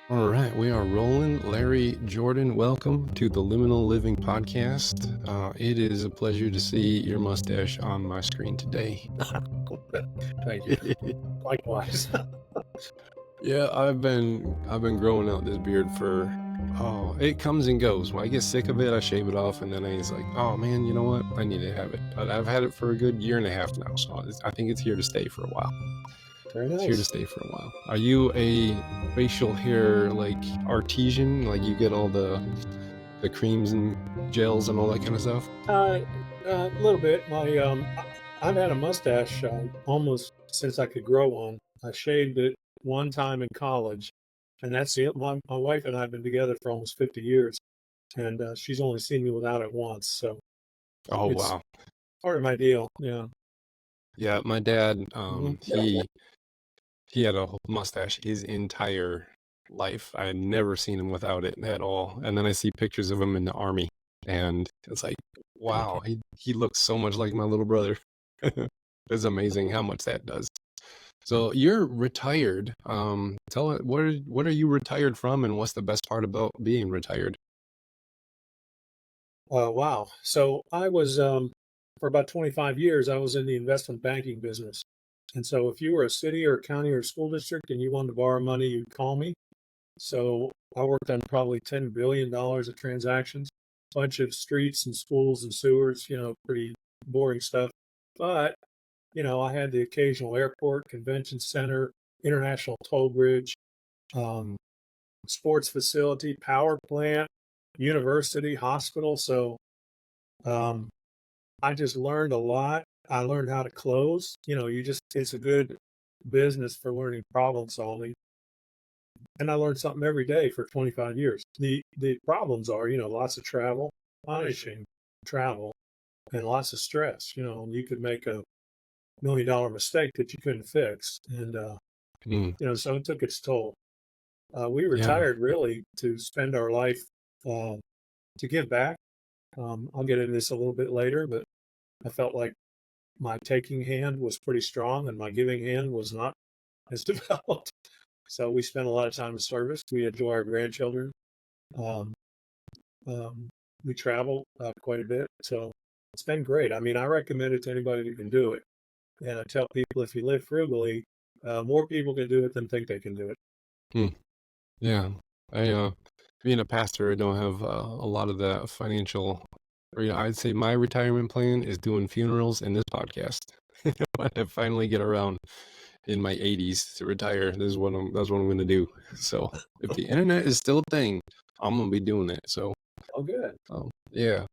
All right, we are rolling. Larry Jordan, welcome to the Liminal Living Podcast. It is a pleasure to see your mustache on my screen today. Thank you. Likewise. Yeah, I've been growing out this beard for it comes and goes. When I get sick of it, I shave it off, and then it's like, oh man, you know what? I need to have it. But I've had it for a good year and a half now, so I think it's here to stay for a while. Very It's here to nice. stay for a while. Are you a facial hair like artesian? Like you get all the creams and gels and all that kind of stuff? A little bit. I've had a mustache almost since I could grow one. I shaved it one time in college, and that's it. My wife and I have been together for almost 50 years, and she's only seen me without it once. So Oh it's wow. part of my deal. Yeah. Yeah, my dad, Mhm. he had a mustache his entire life. I had never seen him without it at all. And then I see pictures of him in the army, and it's like, wow, he looks so much like my little brother. It's amazing how much that does. So you're retired. Tell it what are you retired from, and what's the best part about being retired? Wow. So I was for about 25 years, I was in the investment banking business. And so if you were a city or county or school district and you wanted to borrow money, you'd call me. So I worked on probably $10 billion of transactions, bunch of streets and schools and sewers, pretty boring stuff. But, I had the occasional airport, convention center, international toll bridge, um, sports facility, power plant, university, hospital. So um, I just learned a lot. I learned how to close. It's a good business for learning problem solving. And I learned something every day for 25 years. The problems are, lots of travel, punishing travel, and lots of stress. You could make $1 million mistake that you couldn't fix. And, Mm, so it took its toll. We yeah. retired really to spend our life uh, to give back. I'll get into this a little bit later, but I felt like my taking hand was pretty strong and my giving hand was not as developed. So we spent a lot of time in service. We enjoy our grandchildren. Um, um, we travel quite a bit. So it's been great. I mean, I recommend it to anybody who can do it. And I tell people if you live frugally, more people can do it than think they can do it. Mm, yeah. I being a pastor, I don't have a lot of that financial. Or, I'd say my retirement plan is doing funerals and this podcast. When I finally get around in my 80s to retire, that's what I'm gonna do. So if the internet is still a thing, I'm gonna be doing it. So Oh, good. yeah.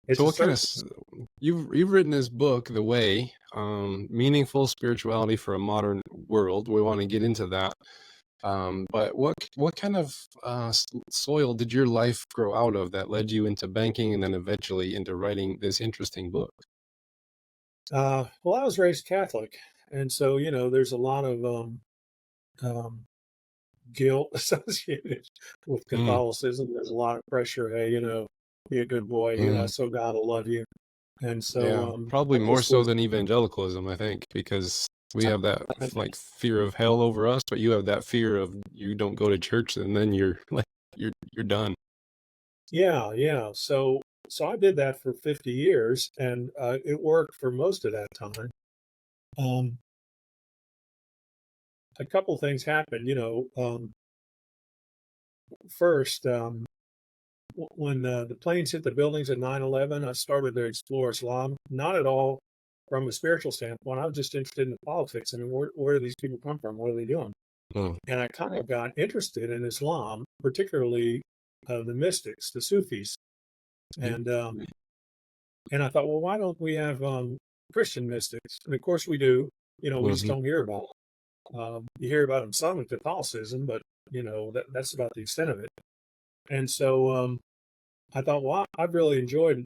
It's So a what kind of service. you've written this book, The Way, meaningful spirituality for a modern world. We want to get into that. But what kind of soil did your life grow out of that led you into banking and then eventually into writing this interesting book? Well, I was raised Catholic. And so, there's a lot of um, guilt associated with Mm, Catholicism. There's a lot of pressure. Hey, be a good boy. mm, So God will love you. And yeah, so probably I more just so was. than evangelicalism, I think, because we have that like fear of hell over us, but you have that fear of you don't go to church and then you're like you're done. Yeah, yeah. So I did that for 50 years, and it worked for most of that time. Um, a couple things happened. First, when the planes hit the buildings at 9/11, I started to explore Islam. Not at all from a spiritual standpoint. I was just interested in the politics. I mean, where do these people come from? What are they doing? Mm, And I kind of got interested in Islam, particularly the mystics, the Sufis, yeah. and um, and I thought, well, why don't we have Christian mystics? And of course we do. We just Mhm. don't hear about them. You hear about them some in Catholicism, but that's about the extent of it. And so I thought, well, I've really enjoyed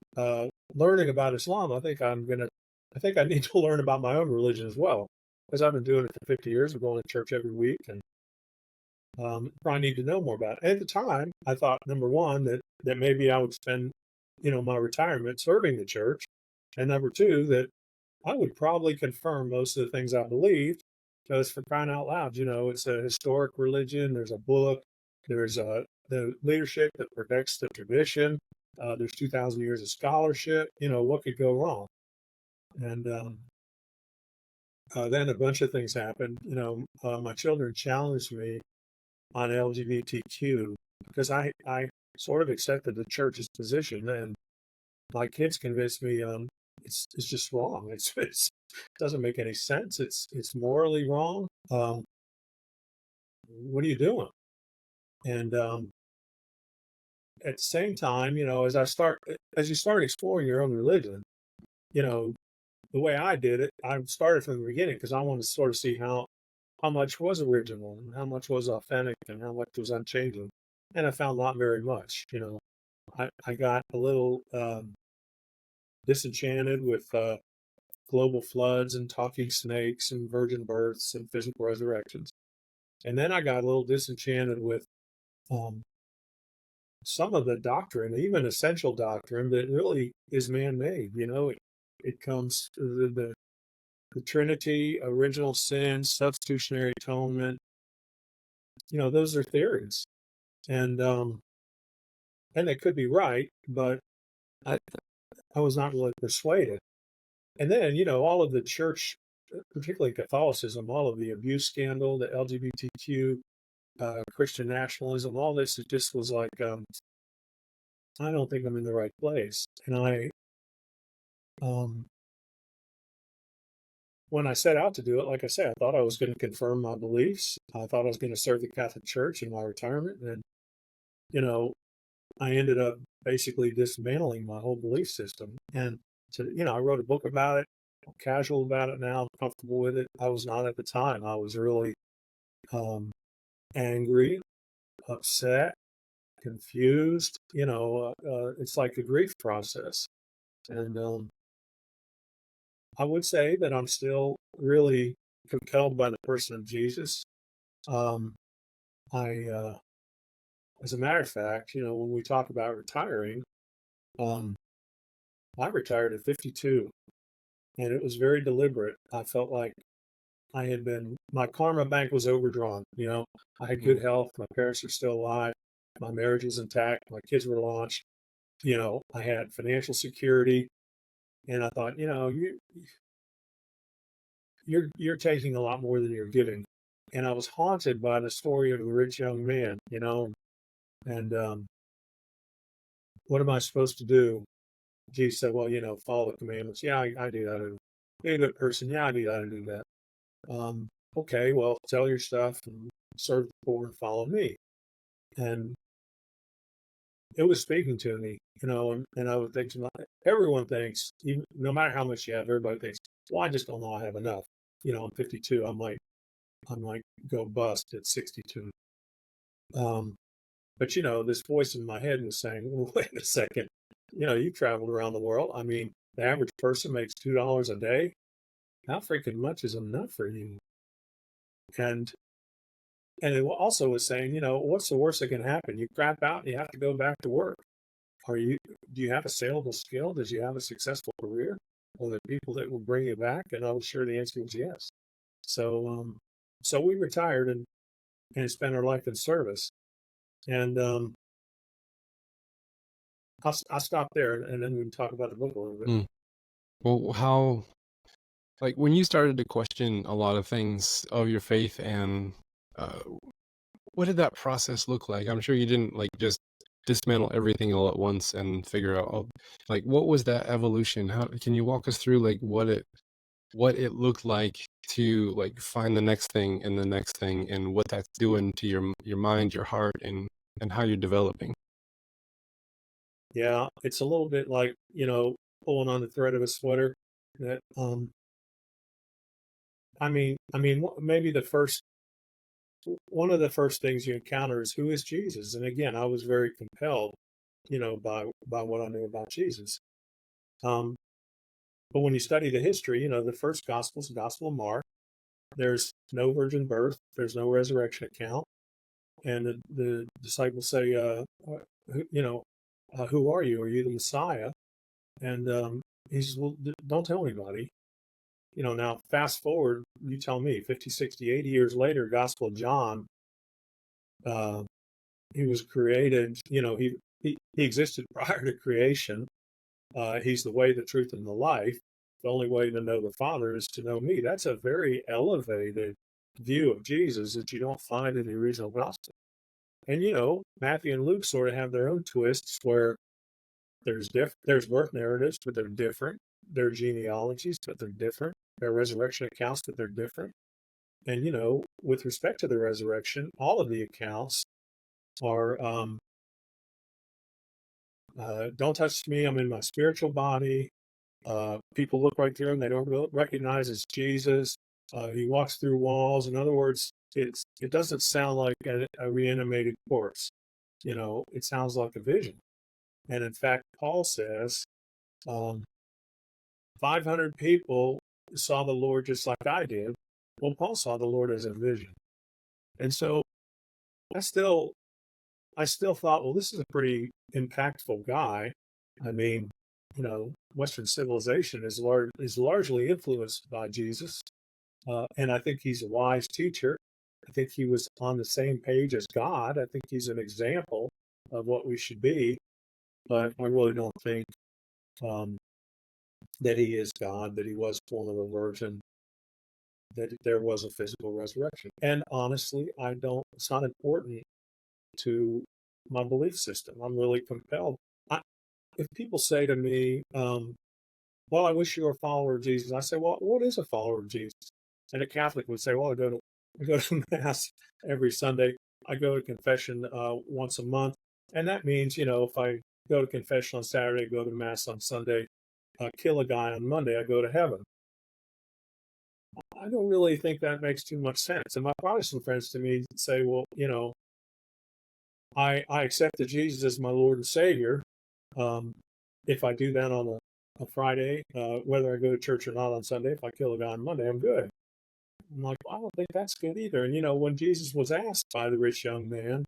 learning about Islam. I think I need to learn about my own religion as well, because I've been doing it for 50 years. I'm going to church every week, and probably need to know more about it. At the time, I thought number one that maybe I would spend, my retirement serving the church, and number two that I would probably confirm most of the things I believed, because for crying out loud, it's a historic religion. There's a book. There's the leadership that protects the tradition. There's 2,000 years of scholarship. What could go wrong? And then a bunch of things happened. My children challenged me on LGBTQ because I sort of accepted the church's position, and my kids convinced me it's just wrong. It doesn't make any sense. It's morally wrong. What are you doing? And at the same time, as you start exploring your own religion, you know, the way I did it, I started from the beginning because I wanted to sort of see how much was original and how much was authentic and how much was unchanging. And I found not very much. I got a little disenchanted with global floods and talking snakes and virgin births and physical resurrections. And then I got a little disenchanted with um, some of the doctrine, even essential doctrine that really is man-made. It comes to the Trinity, original sin, substitutionary atonement. Those are theories, and they could be right, but I I was not really persuaded. And then all of the church, particularly Catholicism, all of the abuse scandal, the LGBTQ, Christian nationalism, all this, it just was like I don't think I'm in the right place. And um, when I set out to do it, like I said, I thought I was going to confirm my beliefs. I thought I was going to serve the Catholic Church in my retirement. And, you know, I ended up basically dismantling my whole belief system. And, I wrote a book about it. I'm casual about it now. I'm comfortable with it. I was not at the time. I was really angry, upset, confused. It's like a grief process. And I would say that I'm still really compelled by the person of Jesus. Um, as a matter of fact, when we talk about retiring, um, I retired at 52, and it was very deliberate. I felt like my karma bank was overdrawn. I had good health. My parents are still alive. My marriage was intact. My kids were launched. I had financial security, and I thought, you're taking a lot more than you're giving. And I was haunted by the story of the rich young man, and what am I supposed to do? Jesus said, well, follow the commandments. Yeah, I do that. Be a good person. Yeah, I do that. I do that. Okay, well, sell your stuff and serve the poor and follow me. And it was speaking to me, and I would think to myself, everyone thinks, even, no matter how much you have, everybody thinks, well, I just don't know I have enough. I'm 52. I might go bust at 62. But this voice in my head was saying, well, wait a second. You've traveled around the world. I mean, the average person makes $2 a day. How freaking much is enough for you? And it also was saying, what's the worst that can happen? You crap out and you have to go back to work. Do you have a saleable skill? Does you have a successful career? Are there people that will bring you back? And I was sure the answer was yes. So we retired and spent our life in service. And I'll stop there, and then we can talk about the book a little bit. Mm. Well, like when you started to question a lot of things of your faith, and uh, what did that process look like? I'm sure you didn't like just dismantle everything all at once and figure out, like, what was that evolution? How can you walk us through like what it looked like to like find the next thing and the next thing, and what that's doing to your mind, your heart, and how you're developing? Yeah, it's a little bit like, pulling on the thread of a sweater. That maybe one of the first things you encounter is, who is Jesus? And again, I was very compelled, by what I knew about Jesus. Um, but when you study the history, the first gospel is the Gospel of Mark. There's no virgin birth. There's no resurrection account. And the disciples say, who are you? Are you the Messiah? And he says, well, don't tell anybody. Now fast forward, you tell me, 50, 60, 80 years later, Gospel of John, he was created. He existed prior to creation. He's the way, the truth, and the life. The only way to know the Father is to know me. That's a very elevated view of Jesus that you don't find in the original gospel. And Matthew and Luke sort of have their own twists where there's birth narratives, but they're different. There are genealogies, but they're different. There are resurrection accounts, but they're different. And with respect to the resurrection, all of the accounts are don't touch me, I'm in my spiritual body. People look right through him, they don't recognize it's Jesus. He walks through walls. In other words, it doesn't sound like a reanimated corpse. It sounds like a vision. And in fact, Paul says 500 people saw the Lord just like I did. Well, Paul saw the Lord as a vision. And so I still thought, well, this is a pretty impactful guy. I mean, Western civilization is largely influenced by Jesus. And I think he's a wise teacher. I think he was on the same page as God. I think he's an example of what we should be. But I really don't think that he is God, that he was born of a virgin, that there was a physical resurrection. And honestly, it's not important to my belief system. I'm really compelled. If people say to me, well, I wish you were a follower of Jesus, I say, well, what is a follower of Jesus? And a Catholic would say, well, I go to Mass every Sunday. I go to confession once a month. And that means, if I go to confession on Saturday, go to Mass on Sunday, kill a guy on Monday, I go to heaven. I don't really think that makes too much sense. And my Protestant friends to me say, well, I accepted Jesus as my Lord and Savior. If I do that on a Friday, whether I go to church or not on Sunday, if I kill a guy on Monday, I'm good. I'm like, well, I don't think that's good either. And when Jesus was asked by the rich young man,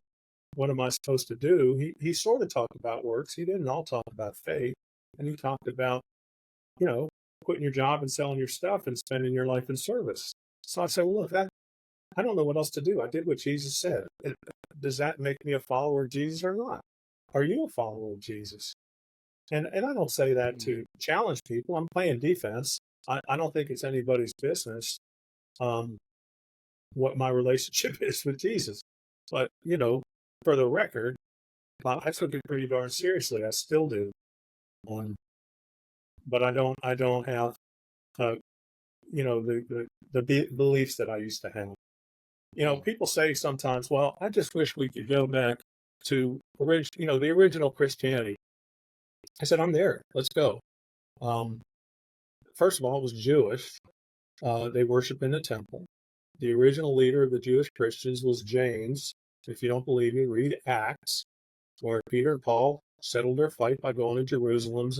what am I supposed to do? He sort of talked about works. He didn't all talk about faith. And he talked about, quitting your job and selling your stuff and spending your life in service. So I said, well, look, I don't know what else to do. I did what Jesus said. Does that make me a follower of Jesus or not? Are you a follower of Jesus? And I don't say that to challenge people. I'm playing defense. I don't think it's anybody's business what my relationship is with Jesus. But, for the record, I took it pretty darn seriously. I still do. But I don't have, the beliefs that I used to have. People say sometimes, well, I just wish we could go back to, the original Christianity. I said, I'm there. Let's go. First of all, it was Jewish. They worship in the temple. The original leader of the Jewish Christians was James. If you don't believe me, read Acts, where Peter and Paul settled their fight by going to Jerusalem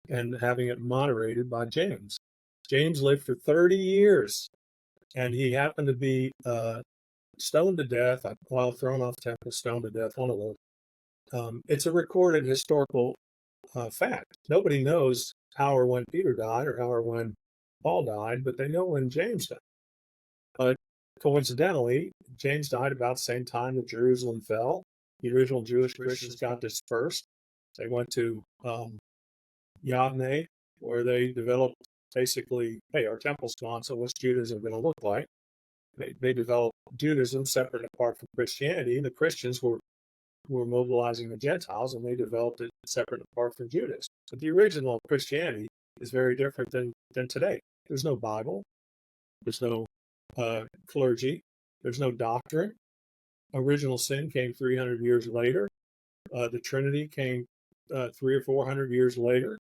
and having it moderated by James. James lived for 30 years, and he happened to be stoned to death, while thrown off temple, stoned to death, one of those. It's a recorded historical fact. Nobody knows how or when Peter died or how or when Paul died, but they know when James died. But coincidentally, James died about the same time that Jerusalem fell. The original Jewish Christians got dispersed. They went to Yavne, where they developed basically, hey, our temple's gone, so what's Judaism going to look like? They developed Judaism separate and apart from Christianity. The Christians were mobilizing the Gentiles, and they developed it separate and apart from Judaism. But the original Christianity is very different than today. There's no Bible. There's no clergy. There's no doctrine. Original sin came 300 years later. The Trinity came 300 or 400 years later.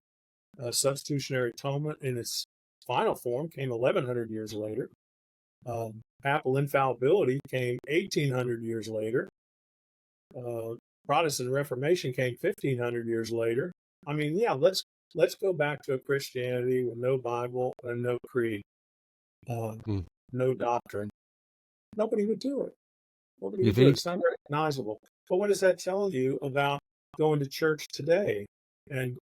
Substitutionary atonement in its final form came 1,100 years later. Papal infallibility came 1,800 years later. Protestant Reformation came 1,500 years later. I mean, yeah, let's go back to a Christianity with no Bible and no creed, no doctrine. Nobody would do it. Nobody would do it. It's not recognizable. But what does that tell you about going to church today and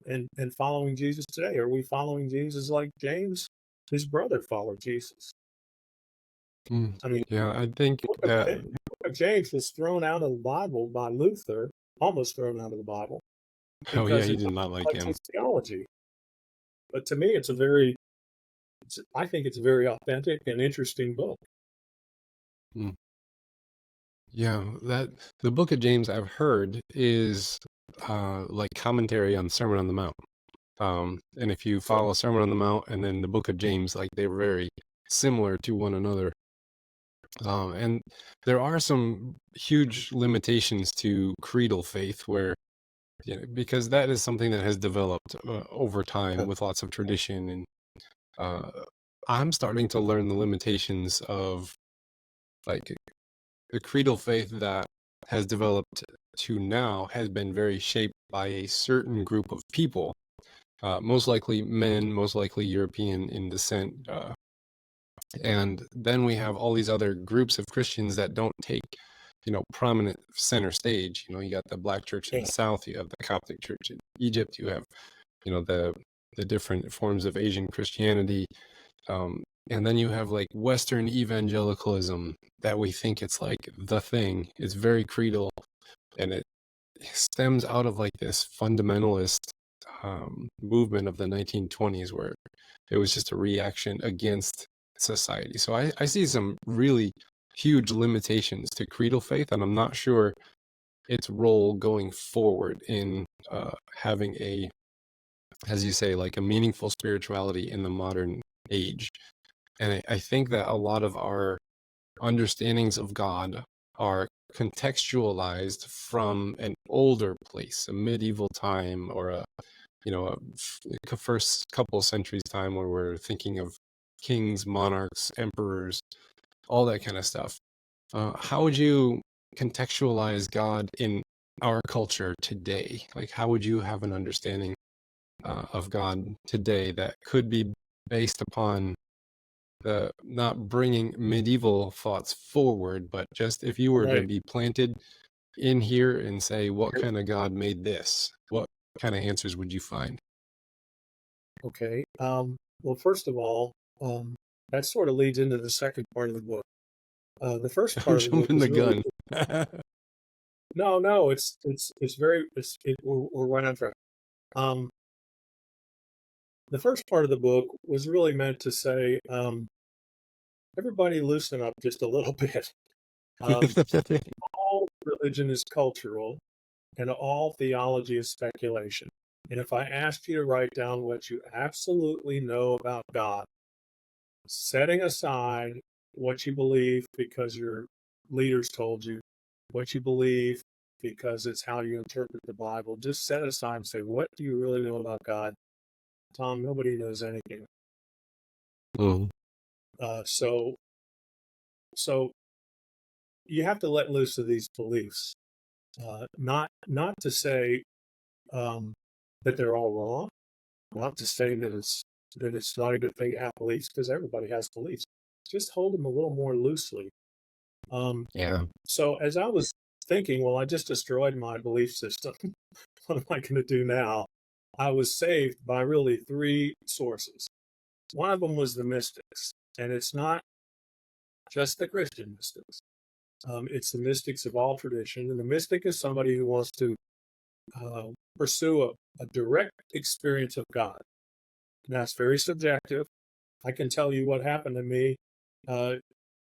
following Jesus today? Are we following Jesus like James, his brother, followed Jesus? I mean, yeah, I think that of James was thrown out of the Bible by Luther, almost thrown out of the Bible Oh yeah, because he it did not like reflects him. his theology. But to me, I think it's a very authentic and interesting book. Mm. Yeah, that the Book of James I've heard is like commentary on Sermon on the Mount. And if you follow Sermon on the Mount and then the Book of James, like they're very similar to one another. And there are some huge limitations to creedal faith where, because that is something that has developed over time with lots of tradition. And uh, I'm starting to learn the limitations of like the creedal faith that has developed to now has been very shaped by a certain group of people, most likely men, most likely European in descent. And then we have all these other groups of Christians that don't take, prominent center stage. You got the Black church in Yeah. the South, you have the Coptic church in Egypt, you have, the different forms of Asian Christianity. And then you have like Western evangelicalism that we think it's like the thing. It's very creedal, and it stems out of like this fundamentalist movement of the 1920s where it was just a reaction against society. So I see some really huge limitations to creedal faith, and I'm not sure its role going forward in having a, as you say, like a meaningful spirituality in the modern age. And I think that a lot of our understandings of God are contextualized from an older place, a medieval time, or a first couple centuries time where we're thinking of kings, monarchs, emperors, all that kind of stuff. How would you contextualize God in our culture today? Like, how would you have an understanding of God today that could be based upon the not bringing medieval thoughts forward, but just if you were to Right. be planted in here and say, what kind of God made this? What kind of answers would you find? Okay. Well, first of all, that sort of leads into the second part of the book. The first I'm part of the book jumping the is really gun. no. It's very we're right on track. Um, the first part of the book was really meant to say, everybody loosen up just a little bit. Um, all religion is cultural, and all theology is speculation. And if I asked you to write down what you absolutely know about God, setting aside what you believe because your leaders told you, what you believe because it's how you interpret the Bible, just set it aside and say, what do you really know about God? Tom, nobody knows anything. Oh, Uh, so, so you have to let loose of these beliefs. Not to say um, that they're all wrong. Not to say that it's not a good thing to have beliefs because everybody has beliefs. Just hold them a little more loosely. Um, yeah. so as I was thinking, well, I just destroyed my belief system. What am I going to do now? I was saved by really three sources. One of them was the mystics, and it's not just the Christian mystics. It's the mystics of all tradition, and the mystic is somebody who wants to uh, pursue a direct experience of God. And that's very subjective. I can tell you what happened to me. Uh,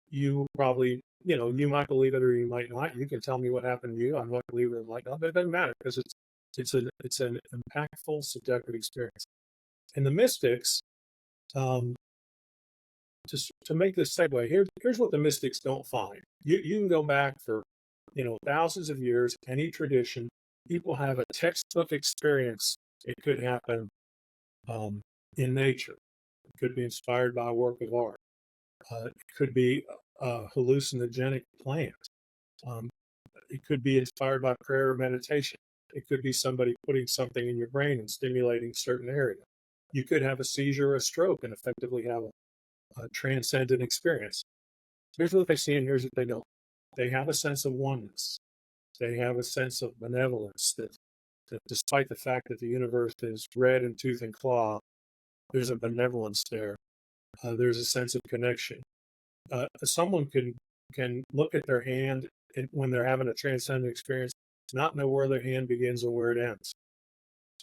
you probably, you might believe it or you might not. You can tell me what happened to you. I might believe it or might not. But it doesn't matter because it's an impactful subjective experience. And the mystics, um, just to make this segue, here's what the mystics don't find. You can go back for thousands of years, any tradition, people have a textbook experience. It could happen um, in nature. It could be inspired by a work of art. It could be a hallucinogenic plant. Um, it could be inspired by prayer or meditation. It could be somebody putting something in your brain and stimulating a certain area. You could have a seizure or a stroke and effectively have a transcendent experience. Here's what they see and here's what they don't. They have a sense of oneness. They have a sense of benevolence that despite the fact that the universe is red in tooth and claw, there's a benevolence there. There's a sense of connection. Someone can look at their hand when they're having a transcendent experience, not know where their hand begins or where it ends.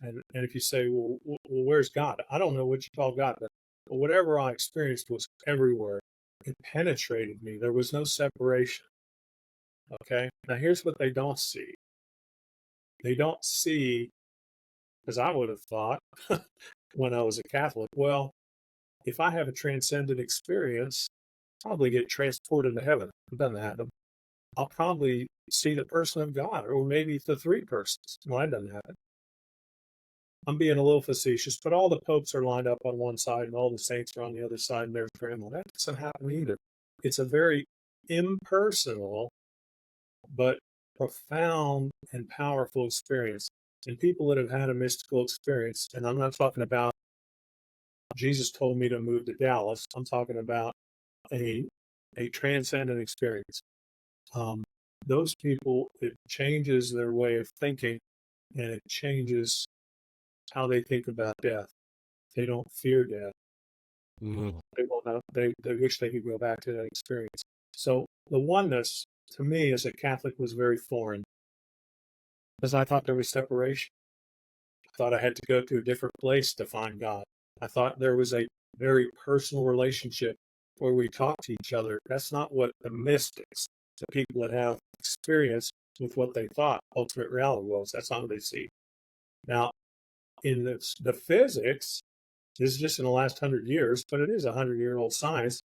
And if you say, well, where's God? I don't know what you call God, but whatever I experienced was everywhere. It penetrated me. There was no separation. Okay. Now here's what they don't see. They don't see, because I would have thought when I was a Catholic, well, if I have a transcendent experience, I'll probably get transported to heaven. I've done that. I'll probably see the person of God, or maybe the three persons. Well, that doesn't happen. I'm being a little facetious, but all the popes are lined up on one side and all the saints are on the other side and there's grandma. That doesn't happen either. It's a very impersonal but profound and powerful experience. And people that have had a mystical experience, and I'm not talking about Jesus told me to move to Dallas. I'm talking about a transcendent experience. Those people, it changes their way of thinking, and it changes how they think about death. They don't fear death. Mhm. They wish they could go back to that experience. So the oneness, to me, as a Catholic, was very foreign, because I thought there was separation. I thought I had to go to a different place to find God. I thought there was a very personal relationship where we talk to each other. That's not what the mystics, the people that have experience with what they thought ultimate reality was. That's not what they see. Now, in the physics, this is just in the last 100 years, but it is a 100-year-old science,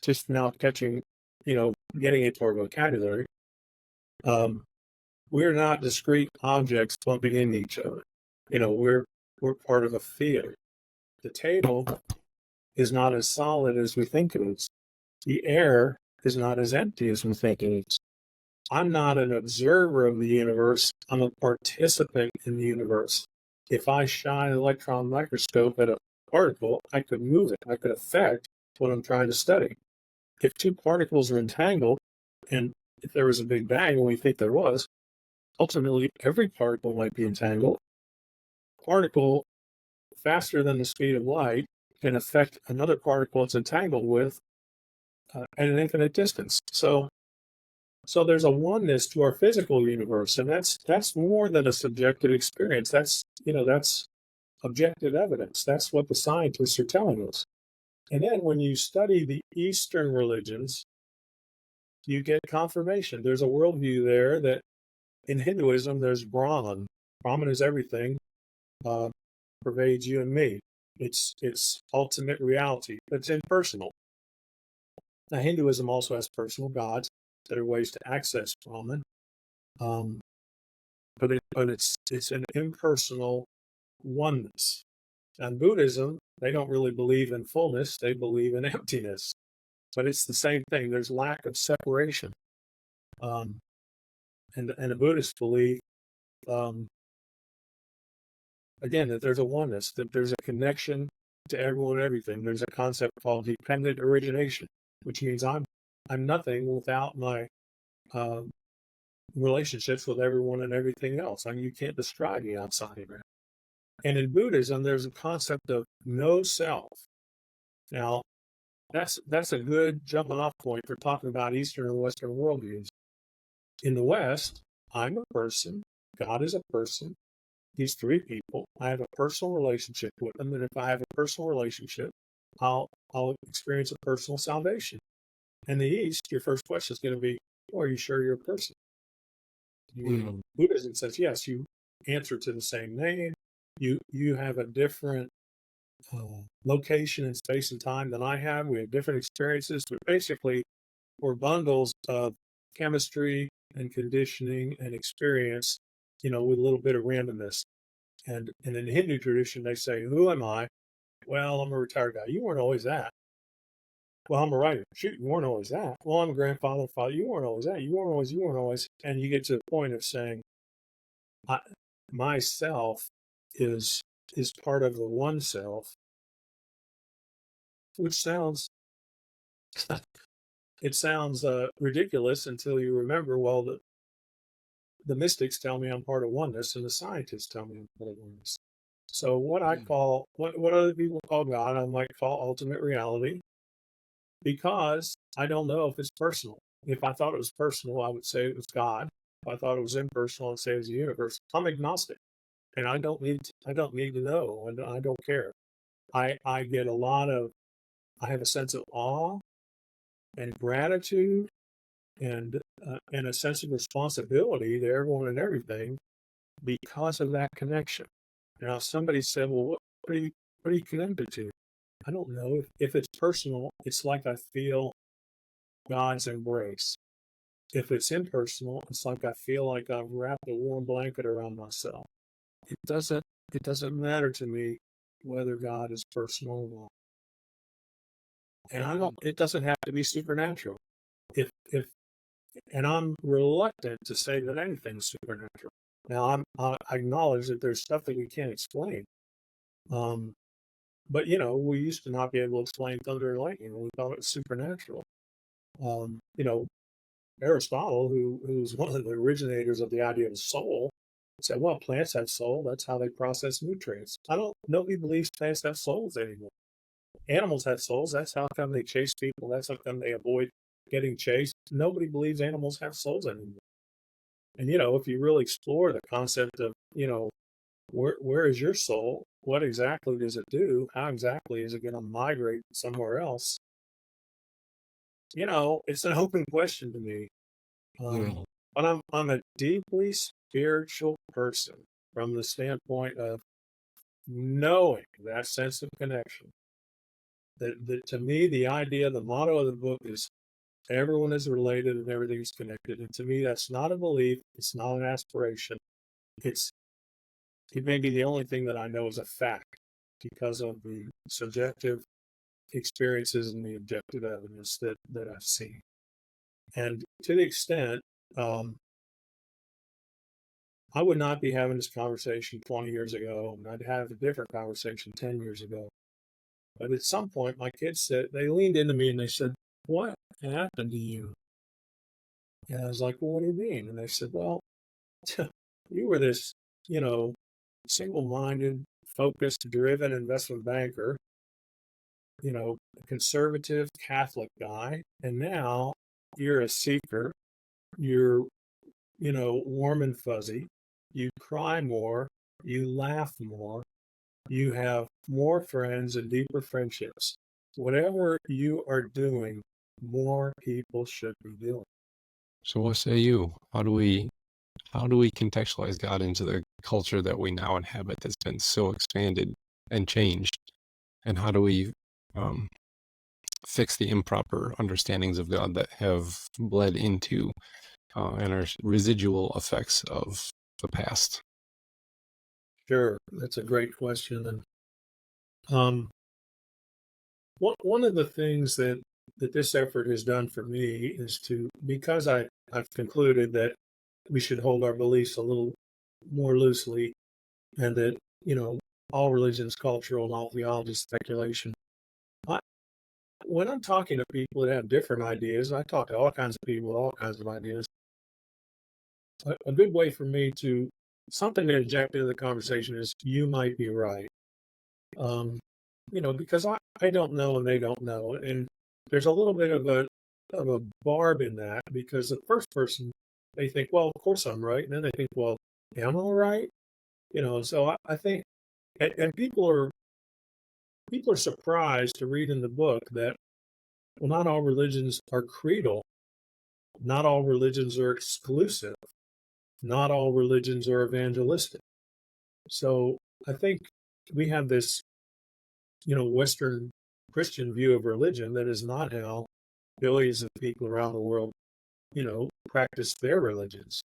just now catching, getting into our vocabulary. We're not discrete objects bumping into each other. We're part of a field. The table is not as solid as we think it is. The air is not as empty as we think it is. I'm not an observer of the universe. I'm a participant in the universe. If I shine an electron microscope at a particle, I could move it. I could affect what I'm trying to study. If two particles are entangled, and if there was a Big Bang, and we think there was, ultimately every particle might be entangled. Particle faster than the speed of light can affect another particle it's entangled with at an infinite distance. So there's a oneness to our physical universe, and that's more than a subjective experience. That's objective evidence. That's what the scientists are telling us. And then when you study the Eastern religions, you get confirmation. There's a worldview there that in Hinduism, there's Brahman. Brahman is everything, pervades you and me. It's ultimate reality. It's impersonal. Now, Hinduism also has personal gods. There are ways to access Brahman, but it's an impersonal oneness. And Buddhism, they don't really believe in fullness; they believe in emptiness. But it's the same thing. There's lack of separation, and the Buddhists believe, again, that there's a oneness, that there's a connection to everyone and everything. There's a concept called dependent origination, which means I'm nothing without my relationships with everyone and everything else. I mean, you can't describe me outside of it. And in Buddhism, there's a concept of no self. Now, that's a good jumping off point for talking about Eastern and Western worldviews. In the West, I'm a person, God is a person, these three people, I have a personal relationship with them, and if I have a personal relationship, I'll experience a personal salvation. In the East, your first question is going to be, well, are you sure you're a person? Buddhism says, yes, you answer to the same name. You have a different location in space and time than I have. We have different experiences, but basically we're bundles of chemistry and conditioning and experience, with a little bit of randomness. And in the Hindu tradition, they say, who am I? Well, I'm a retired guy. You weren't always that. Well, I'm a writer. Shoot, you weren't always that. Well, I'm a grandfather, father. You weren't always that. You weren't always. And you get to the point of saying, myself is part of the one self, which sounds it sounds ridiculous until you remember, well, the mystics tell me I'm part of oneness, and the scientists tell me I'm part of oneness. So what I call, what other people call God, I might call ultimate reality, because I don't know if it's personal. If I thought it was personal, I would say it was God. If I thought it was impersonal, I'd say it was the universe. I'm agnostic, and I don't need to know, and I don't care. I get a lot of I have a sense of awe and gratitude and a sense of responsibility to everyone and everything because of that connection. Now, somebody said, "Well, what are you connected to?" I don't know. If it's personal, it's like I feel God's embrace. If it's impersonal, it's like I feel like I've wrapped a warm blanket around myself. It doesn't it doesn't matter to me whether God is personal or not. And I don't it doesn't have to be supernatural. If and I'm reluctant to say that anything's supernatural. Now I acknowledge that there's stuff that we can't explain. Um, but we used to not be able to explain thunder and lightning, and we thought it was supernatural. Um, you know, Aristotle, who's one of the originators of the idea of soul, said, well, plants have soul. That's how they process nutrients. Nobody believes plants have souls anymore. Animals have souls. That's how come they chase people. That's how come they avoid getting chased. Nobody believes animals have souls anymore. And, if you really explore the concept of, where is your soul? What exactly does it do? How exactly is it going to migrate somewhere else? It's an open question to me. Yeah. But I'm a deeply spiritual person from the standpoint of knowing that sense of connection. That to me, the idea, the motto of the book is everyone is related and everything is connected. And to me, that's not a belief. It's not an aspiration. It may be the only thing that I know is a fact because of the subjective experiences and the objective evidence that I've seen. And to the extent, I would not be having this conversation 20 years ago, and I'd have a different conversation 10 years ago. But at some point, my kids they leaned into me and they said, what happened to you? And I was like, well, what do you mean? And they said, well, you were this, single-minded, focused, driven investment banker, conservative Catholic guy. And now you're a seeker. You're, warm and fuzzy. You cry more. You laugh more. You have more friends and deeper friendships. Whatever you are doing, more people should be doing. So what say you? How do we contextualize God into the culture that we now inhabit that's been so expanded and changed? And how do we um, fix the improper understandings of God that have bled into and are residual effects of the past? Sure, that's a great question. And um, one of the things that this effort has done for me is because I've concluded that we should hold our beliefs a little more loosely, and that all religions, cultural, and all theology is speculation. I, when I'm talking to people that have different ideas, I talk to all kinds of people with all kinds of ideas. A good way for me to something to inject into the conversation is you might be right. Because I don't know and they don't know. And there's a little bit of a barb in that because the first person they think, well, of course I'm right. And then they think, well, am I right? So I think and people are surprised to read in the book that well, not all religions are creedal, not all religions are exclusive, not all religions are evangelistic. So I think we have this Western Christian view of religion that is not how billions of people around the world, practice their religions.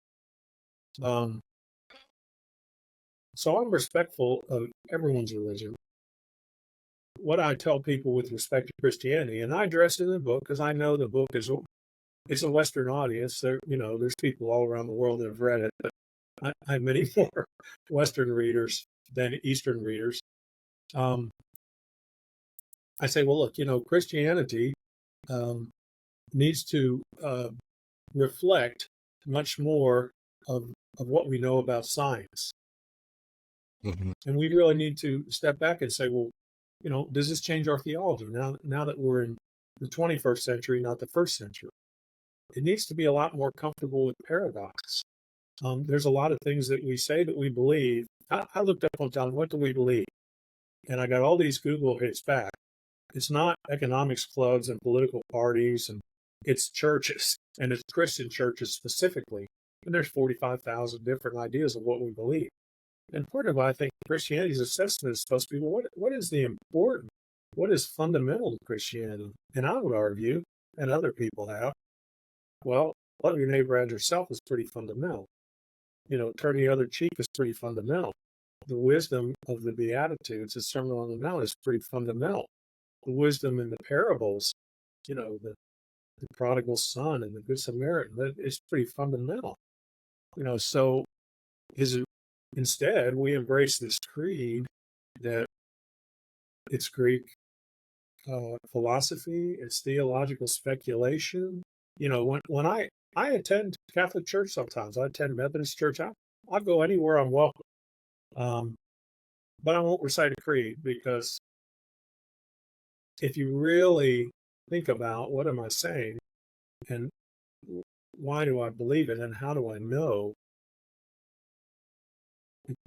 So I'm respectful of everyone's religion. What I tell people with respect to Christianity, and I address it in the book because I know the book it's a Western audience. There's people all around the world that have read it, but I have many more Western readers than Eastern readers. I say, well, look, Christianity needs to reflect much more of what we know about science. Mm-hmm. And we really need to step back and say, well, does this change our theology now that we're in the 21st century, not the first century? it needs to be a lot more comfortable with paradox. There's a lot of things that we say that we believe. I looked up one time, what do we believe? And I got all these Google hits back. It's not economics clubs and political parties, and it's churches, and it's Christian churches specifically. And there's 45,000 different ideas of what we believe. And part of why I think Christianity's assessment is supposed to be, well, what is the important, what is fundamental to Christianity? And I would argue, and other people have, well, love your neighbor as yourself is pretty fundamental. Turn the other cheek is pretty fundamental. The wisdom of the Beatitudes, the Sermon on the Mount, is pretty fundamental. The wisdom in the parables, the prodigal son and the Good Samaritan, that is pretty fundamental. So instead we embrace this creed that it's Greek philosophy, it's theological speculation. When I attend Catholic church sometimes, I attend Methodist church, I'll go anywhere I'm welcome. But I won't recite a creed, because if you really think about what am I saying and why do I believe it and how do I know,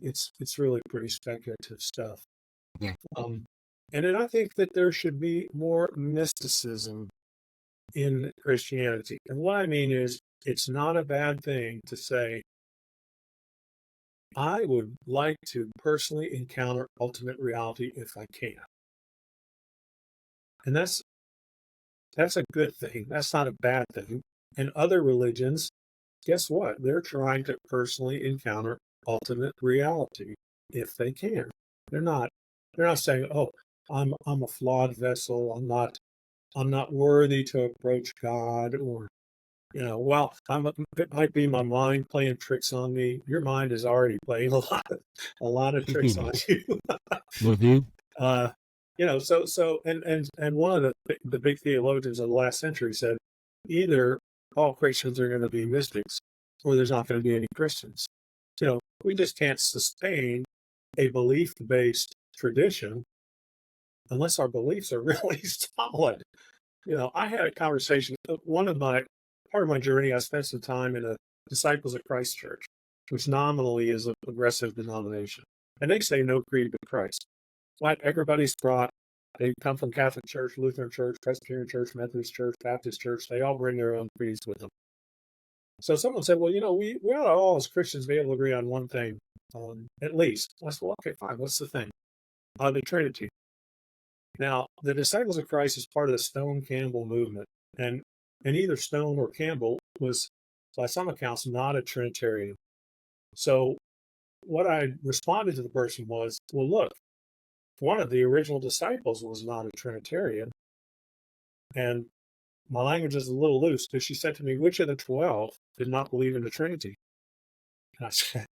it's really pretty speculative stuff. Yeah. And then I think that there should be more mysticism in Christianity. And what I mean is, it's not a bad thing to say, I would like to personally encounter ultimate reality if I can. And that's a good thing. That's not a bad thing. And other religions, guess what? They're trying to personally encounter ultimate reality if they can. They're not saying, oh, I'm a flawed vessel. I'm not worthy to approach God, or well, it might be my mind playing tricks on me. Your mind is already playing a lot of tricks on you. So and one of the big theologians of the last century said, either all Christians are going to be mystics, or there's not going to be any Christians. We just can't sustain a belief-based tradition unless our beliefs are really solid. I had a conversation. Part of my journey, I spent some time in a Disciples of Christ church, which nominally is a progressive denomination. And they say no creed but Christ. Like, everybody's brought, they come from Catholic Church, Lutheran Church, Presbyterian Church, Methodist Church, Baptist Church. They all bring their own creeds with them. So someone said, well, we ought to all as Christians be able to agree on one thing, at least. I said, well, okay, fine. What's the thing? The Trinity. Now, the Disciples of Christ is part of the Stone Campbell movement. And either Stone or Campbell was, by some accounts, not a Trinitarian. So what I responded to the person was, well, look, one of the original disciples was not a Trinitarian. And my language is a little loose, because she said to me, which of the 12 did not believe in the Trinity? And I said,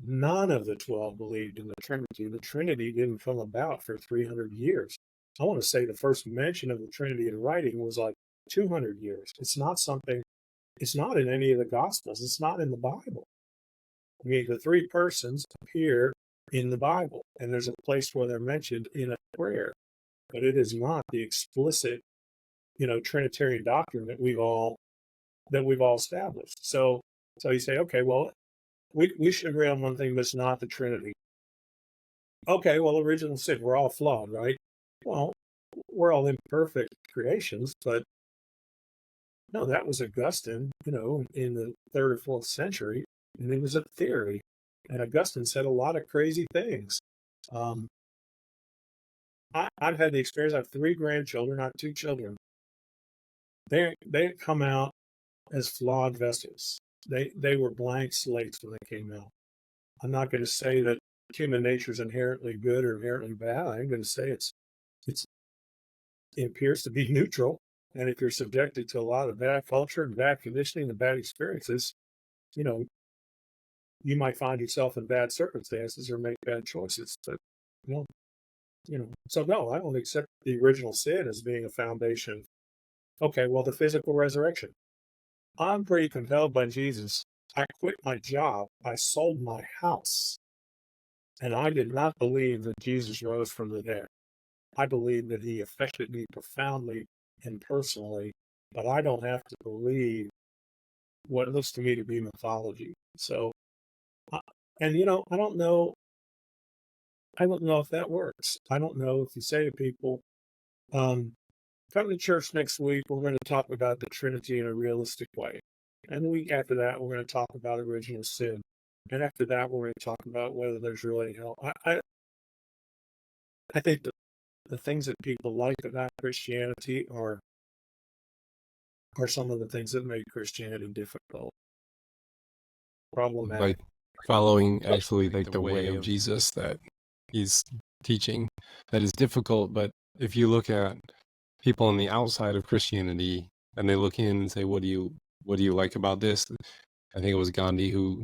none of the 12 believed in the Trinity. The Trinity didn't come about for 300 years. I want to say the first mention of the Trinity in writing was like 200 years. It's not in any of the Gospels. It's not in the Bible. I mean, the three persons appear in the Bible, and there's a place where they're mentioned in a prayer, but it is not the explicit, Trinitarian doctrine that we've all established. So you say, okay, well, we should agree on one thing, but it's not the Trinity. Okay, well, original sin, we're all flawed, right? Well, we're all imperfect creations, but no, that was Augustine, in the 3rd or 4th century, and it was a theory. And Augustine said a lot of crazy things. I've had the experience. I have 3 grandchildren. I have 2 children. They come out as flawed vessels. They were blank slates when they came out. I'm not going to say that human nature is inherently good or inherently bad. I'm going to say it appears to be neutral. And if you're subjected to a lot of bad culture and bad conditioning and bad experiences, you might find yourself in bad circumstances or make bad choices. But, so no, I don't accept the original sin as being a foundation. Okay, well, the physical resurrection. I'm pretty compelled by Jesus. I quit my job. I sold my house. And I did not believe that Jesus rose from the dead. I believe that he affected me profoundly and personally, but I don't have to believe what looks to me to be mythology. So, uh, and you know, I don't know if that works. I don't know if you say to people, um, come to church next week, we're going to talk about the Trinity in a realistic way. And the week after that, we're going to talk about original sin. And after that, we're going to talk about whether there's really hell. I think the things that people like about Christianity are some of the things that make Christianity difficult, problematic. Like following actually like the way of Jesus that he's teaching, that is difficult. But if you look at people on the outside of Christianity and they look in and say, what do you like about this? I think it was Gandhi who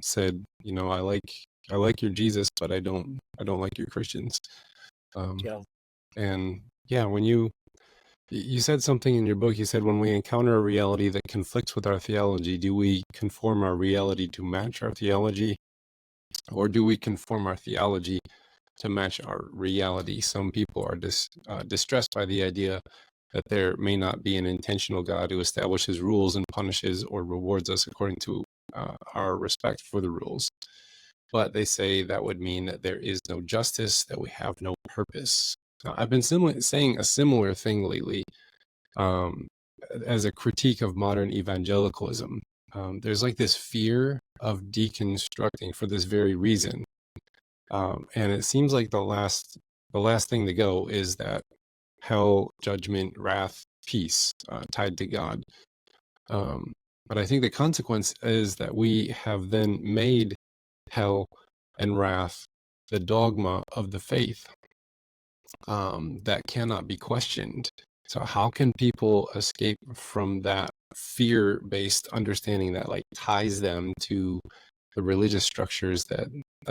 said, you know, I like your Jesus, but I don't like your Christians. Yeah. And yeah, when you said something in your book, you said when we encounter a reality that conflicts with our theology, do we conform our reality to match our theology, or do we conform our theology to match our reality? Some people are distressed by the idea that there may not be an intentional God who establishes rules and punishes or rewards us according to our respect for the rules. But they say that would mean that there is no justice, that we have no purpose. Now, I've been saying a similar thing lately um, as a critique of modern evangelicalism. There's like this fear of deconstructing for this very reason. And it seems like the last thing to go is that hell, judgment, wrath, peace tied to God. But I think the consequence is that we have then made hell and wrath the dogma of the faith that cannot be questioned. So how can people escape from that fear-based understanding that like ties them to the religious structures that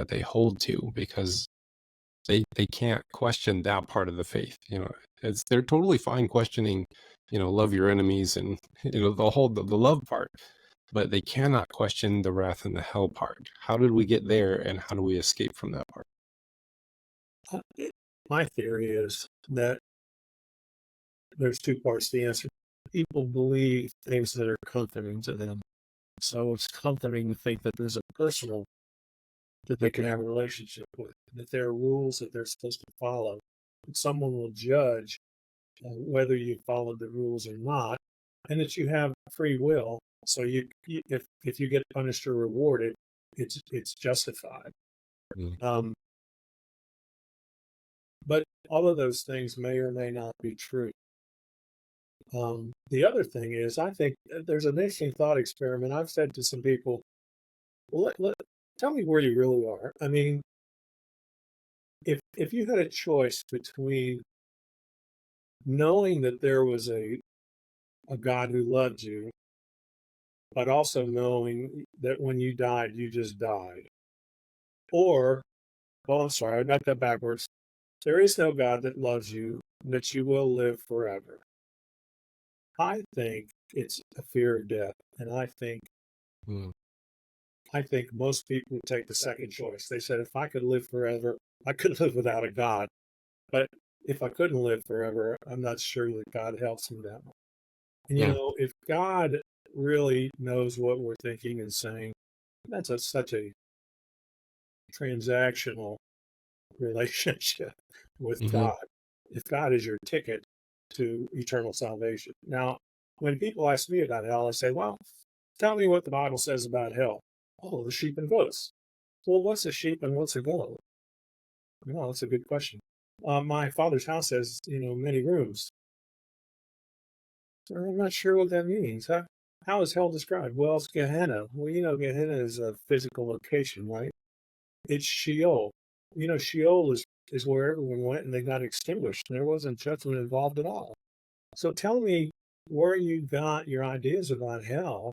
they hold to, because they can't question that part of the faith? You know, they're totally fine questioning, you know, love your enemies and, you know, the love part, but they cannot question the wrath and the hell part. How did we get there, and how do we escape from that part? My theory is that there's two parts to the answer. People believe things that are comforting to them. So it's comforting to think that there's a personal that they can have a relationship with, that there are rules that they're supposed to follow, that someone will judge whether you followed the rules or not, and that you have free will. So if you get punished or rewarded, it's justified. Mm. But all of those things may or may not be true. The other thing is, I think there's an interesting thought experiment. I've said to some people, well, tell me where you really are. I mean, if you had a choice between knowing that there was a God who loved you, but also knowing that when you died, you just died, or, well, I'm sorry, I got that backwards. There is no God that loves you, that you will live forever. I think it's a fear of death, and I think most people would take the second choice. They said, if I could live forever, I could live without a God. But if I couldn't live forever, I'm not sure that God helps me that much. And you know, if God really knows what we're thinking and saying, that's such a transactional relationship with God. If God is your ticket to eternal salvation. Now, when people ask me about hell, I say, well, tell me what the Bible says about hell. Oh, the sheep and goats. Well, what's a sheep and what's a goat? Well, that's a good question. My father's house has, you know, many rooms. So I'm not sure what that means. How is hell described? Well, it's Gehenna. Well, you know, Gehenna is a physical location, right? It's Sheol. You know, Sheol is where everyone went and they got extinguished. There wasn't judgment involved at all. So tell me where you got your ideas about hell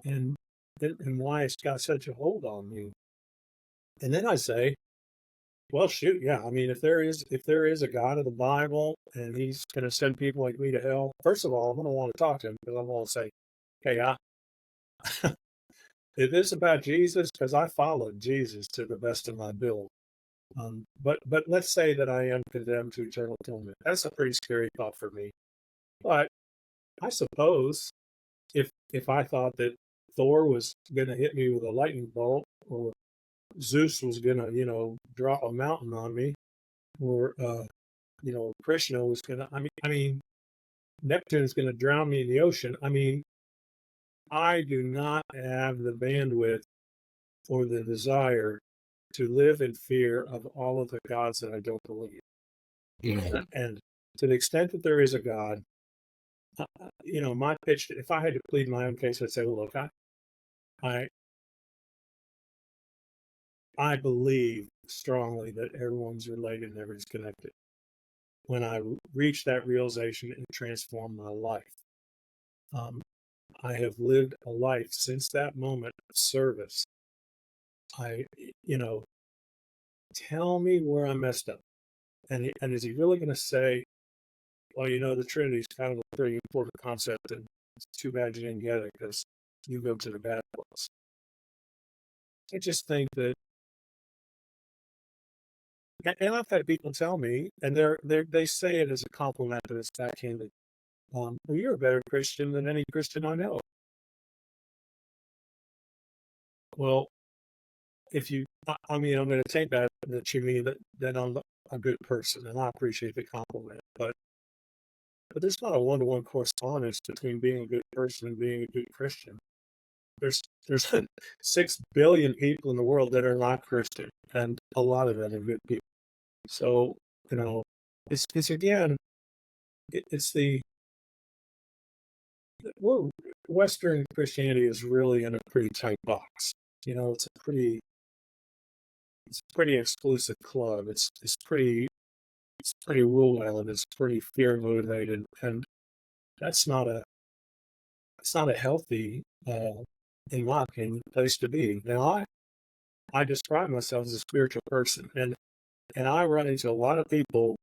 and why it's got such a hold on you. And then I say, well, shoot, yeah. I mean, if there is a God of the Bible and he's going to send people like me to hell, first of all, I'm going to want to talk to him because I'm going to say, hey, it is about Jesus because I followed Jesus to the best of my ability. But let's say that I am condemned to eternal torment. That's a pretty scary thought for me. But I suppose if if I thought that Thor was going to hit me with a lightning bolt, or Zeus was going to, drop a mountain on me, or Krishna was going to. I mean, Neptune is going to drown me in the ocean. I mean, I do not have the bandwidth or the desire to live in fear of all of the gods that I don't believe. Mhm. And to the extent that there is a God, my pitch, if I had to plead my own case, I'd say, well, look, I, I believe strongly that everyone's related and everybody's connected. When I reached that realization, it transformed my life. Um, I have lived a life since that moment of service. I, you know, tell me where I messed up. And is he really going to say, well, the Trinity is kind of a pretty important concept, and it's too bad you didn't get it because you go to the bad place. I just think that, and I've had people tell me, and they say it as a compliment, but it's backhanded. Well, you're a better Christian than any Christian I know. Well, if you, I mean, I'm going to take that you mean that I'm a good person, and I appreciate the compliment, but there's not a one-to-one correspondence between being a good person and being a good Christian. There's 6 billion people in the world that are not Christian, and a lot of them are good people. So it's again, it's the well, Western Christianity is really in a pretty tight box. It's a pretty exclusive club. It's pretty rule and it's pretty fear motivated, and that's not a it's not a healthy, in my opinion, place to be. Now, I describe myself as a spiritual person, and I run into a lot of people.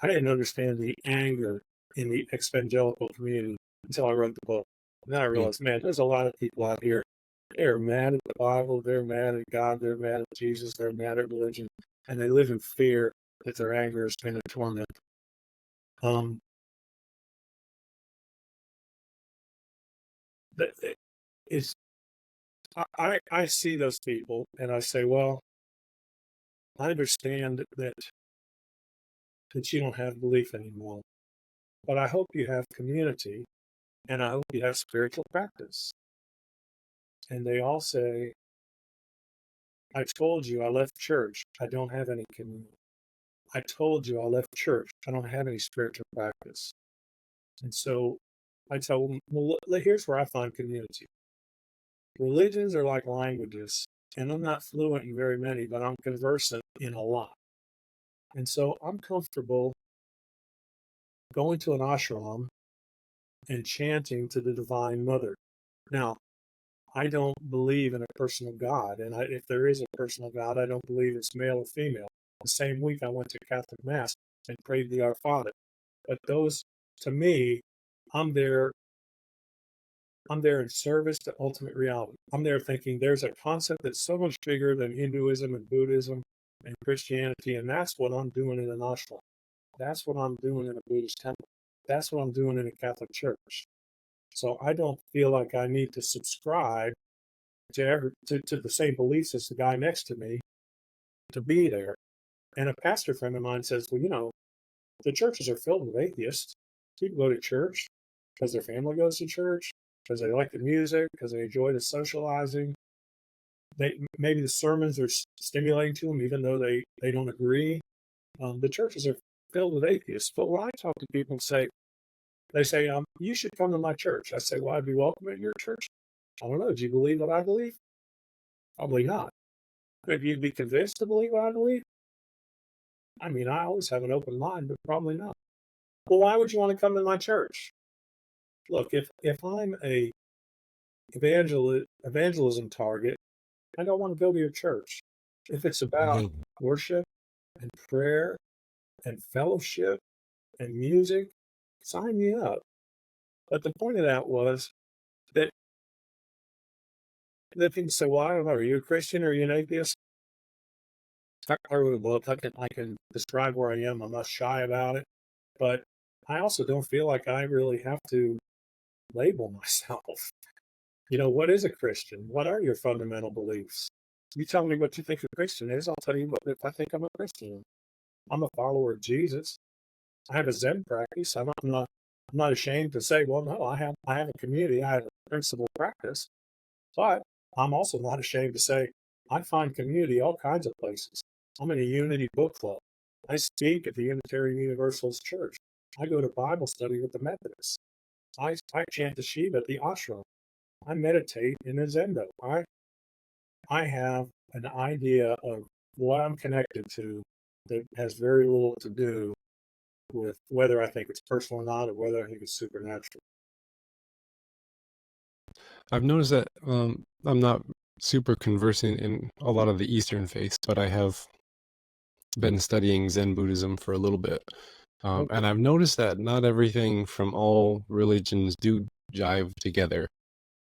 I didn't understand the anger in the evangelical community until I wrote the book. And then I Mm. realized, man, there's a lot of people out here. They're mad at the Bible, they're mad at God, they're mad at Jesus, they're mad at religion, and they live in fear that their anger is going to torment them. It's I see those people and I say, well, I understand that you don't have belief anymore, but I hope you have community and I hope you have spiritual practice. And they all say, I told you I left church. I don't have any community. I told you I left church. I don't have any spiritual practice. And so I tell them, well, here's where I find community. Religions are like languages, and I'm not fluent in very many, but I'm conversant in a lot. And so I'm comfortable going to an ashram and chanting to the Divine Mother. Now, I don't believe in a personal God, and if there is a personal God, I don't believe it's male or female. The same week, I went to Catholic Mass and prayed the Our Father. But those, to me, I'm there. I'm there in service to ultimate reality. I'm there thinking there's a concept that's so much bigger than Hinduism and Buddhism and Christianity, and that's what I'm doing in an ashram. That's what I'm doing in a Buddhist temple. That's what I'm doing in a Catholic church. So I don't feel like I need to subscribe to the same beliefs as the guy next to me to be there. And a pastor friend of mine says, well, the churches are filled with atheists. People go to church because their family goes to church, because they like the music, because they enjoy the socializing. Maybe the sermons are stimulating to them, even though they don't agree. The churches are filled with atheists. But when I talk to people they say, you should come to my church. I say, well, I'd be welcome at your church. I don't know. Do you believe what I believe? Probably not. Could you be convinced to believe what I believe? I mean, I always have an open mind, but probably not. Well, why would you want to come to my church? Look, if I'm a evangelism target, I don't want to go to your church. If it's about Mhm. worship and prayer and fellowship and music, sign me up. But the point of that was that people say, well, I don't know, are you a Christian or are you an atheist? I wrote a book. I can describe where I am. I'm not shy about it. But I also don't feel like I really have to label myself. What is a Christian? What are your fundamental beliefs? You tell me what you think a Christian is. I'll tell you what if I think I'm a Christian. I'm a follower of Jesus. I have a Zen practice. I'm not ashamed to say, well, no, I have a community. I have a principle practice, but I'm also not ashamed to say I find community all kinds of places. I'm in a Unity book club. I speak at the Unitarian Universalist Church. I go to Bible study with the Methodists. I chant the Shiva at the ashram. I meditate in a Zendo. I have an idea of what I'm connected to that has very little to do with whether I think it's personal or not, or whether I think it's supernatural. I've noticed that I'm not super conversant in a lot of the Eastern faiths, but I have been studying Zen Buddhism for a little bit. Okay. And I've noticed that not everything from all religions do jive together.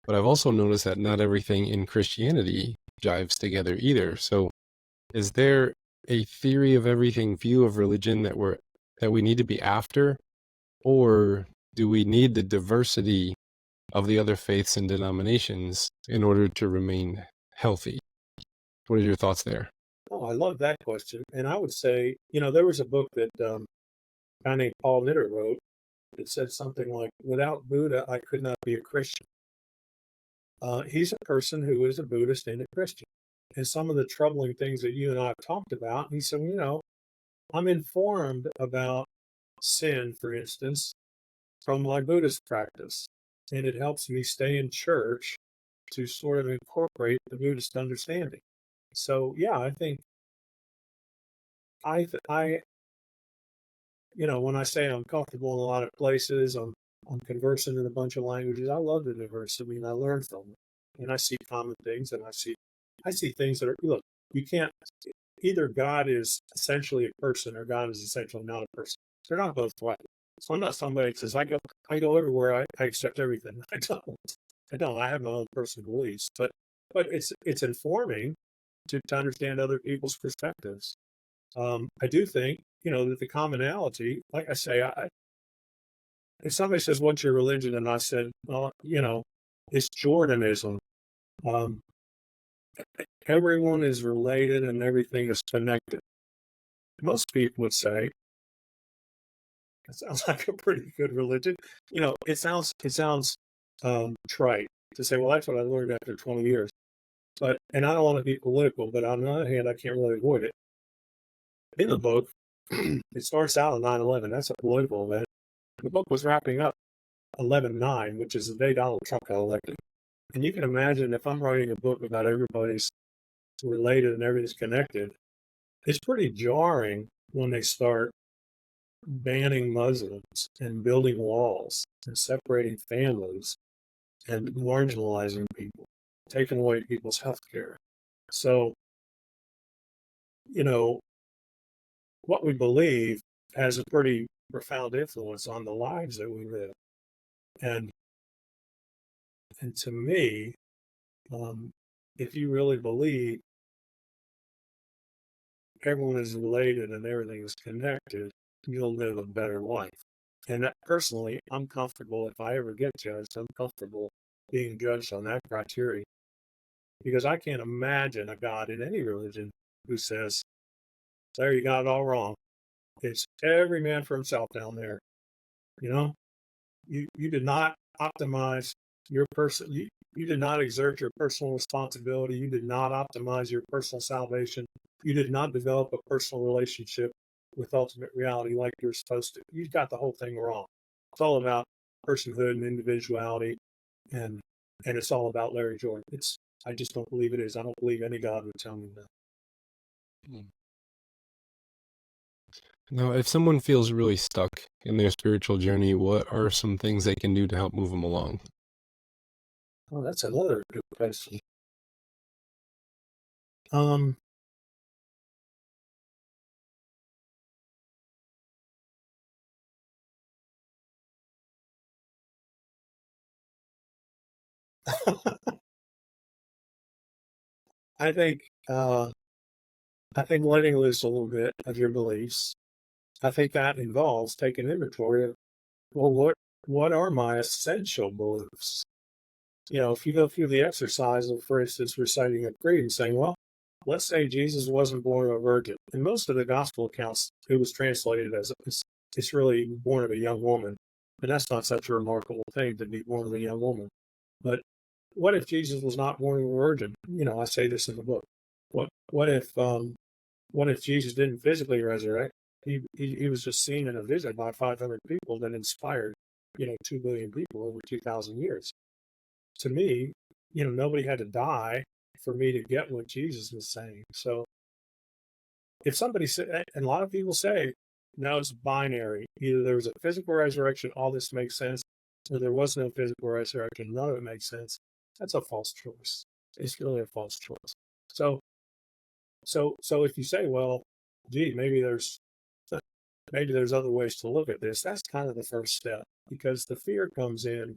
But I've also noticed that not everything in Christianity jives together either. So is there a theory of everything view of religion that we need to be after? Or do we need the diversity of the other faiths and denominations in order to remain healthy? What are your thoughts there? Oh, I love that question. And I would say, there was a book that a guy named Paul Knitter wrote that said something like, without Buddha, I could not be a Christian. He's a person who is a Buddhist and a Christian. And some of the troubling things that you and I have talked about, he said, I'm informed about sin, for instance, from my Buddhist practice. And it helps me stay in church to sort of incorporate the Buddhist understanding. So, yeah, I think I when I say I'm comfortable in a lot of places, I'm conversing in a bunch of languages. I love the diversity and I learn from it. And I see common things and I see things that are look, you can't either God is essentially a person or God is essentially not a person. They're not both way. So I'm not somebody that says I go everywhere, I accept everything. I don't. I don't. I have my own personal beliefs. But it's informing to understand other people's perspectives. I do think, that the commonality, like I say, if somebody says, what's your religion? And I said, well, it's Jordanism. Um, everyone is related and everything is connected. Most people would say, it sounds like a pretty good religion. It sounds trite to say, well, that's what I learned after 20 years. And I don't want to be political, but on the other hand, I can't really avoid it. In the book, it starts out on 9/11. That's a political event. The book was wrapping up 11/9, which is the day Donald Trump got elected. And you can imagine if I'm writing a book about everybody's related and everything's connected, it's pretty jarring when they start banning Muslims and building walls and separating families and marginalizing people, taking away people's health care. So, you know, what we believe has a pretty profound influence on the lives that we live. And to me, if you really believe everyone is related and everything is connected, you'll live a better life. And that, personally, I'm comfortable if I ever get judged, I'm comfortable being judged on that criteria because I can't imagine a God in any religion who says, there, you got it all wrong. It's every man for himself down there. You know, you did not optimize your person. You did not exert your personal responsibility. You did not optimize your personal salvation. You did not develop a personal relationship with ultimate reality like you're supposed to. You got the whole thing wrong. It's all about personhood and individuality, and it's all about Larry Jordan. I just don't believe it is. I don't believe any God would tell me that. Now, if someone feels really stuck in their spiritual journey, what are some things they can do to help move them along? Oh, that's another good question. Um, I think uh, I think letting loose a little bit of your beliefs. I think that involves taking inventory of, well, what are my essential beliefs? if you go through the exercise of, for instance, reciting a creed and saying, well, let's say Jesus wasn't born of a virgin. In most of the gospel accounts, it was translated as it's really born of a young woman. And that's not such a remarkable thing to be born of a young woman. But what if Jesus was not born of a virgin? I say this in the book. What if Jesus didn't physically resurrect? He was just seen in a vision by 500 people that inspired 2 billion people over 2,000 years. To me, nobody had to die for me to get what Jesus was saying. So if somebody said, and a lot of people say, no, it's binary. Either there was a physical resurrection, all this makes sense, or there was no physical resurrection, none of it makes sense. That's a false choice. It's really a false choice. So if you say, well, gee, maybe there's other ways to look at this, that's kind of the first step, because the fear comes in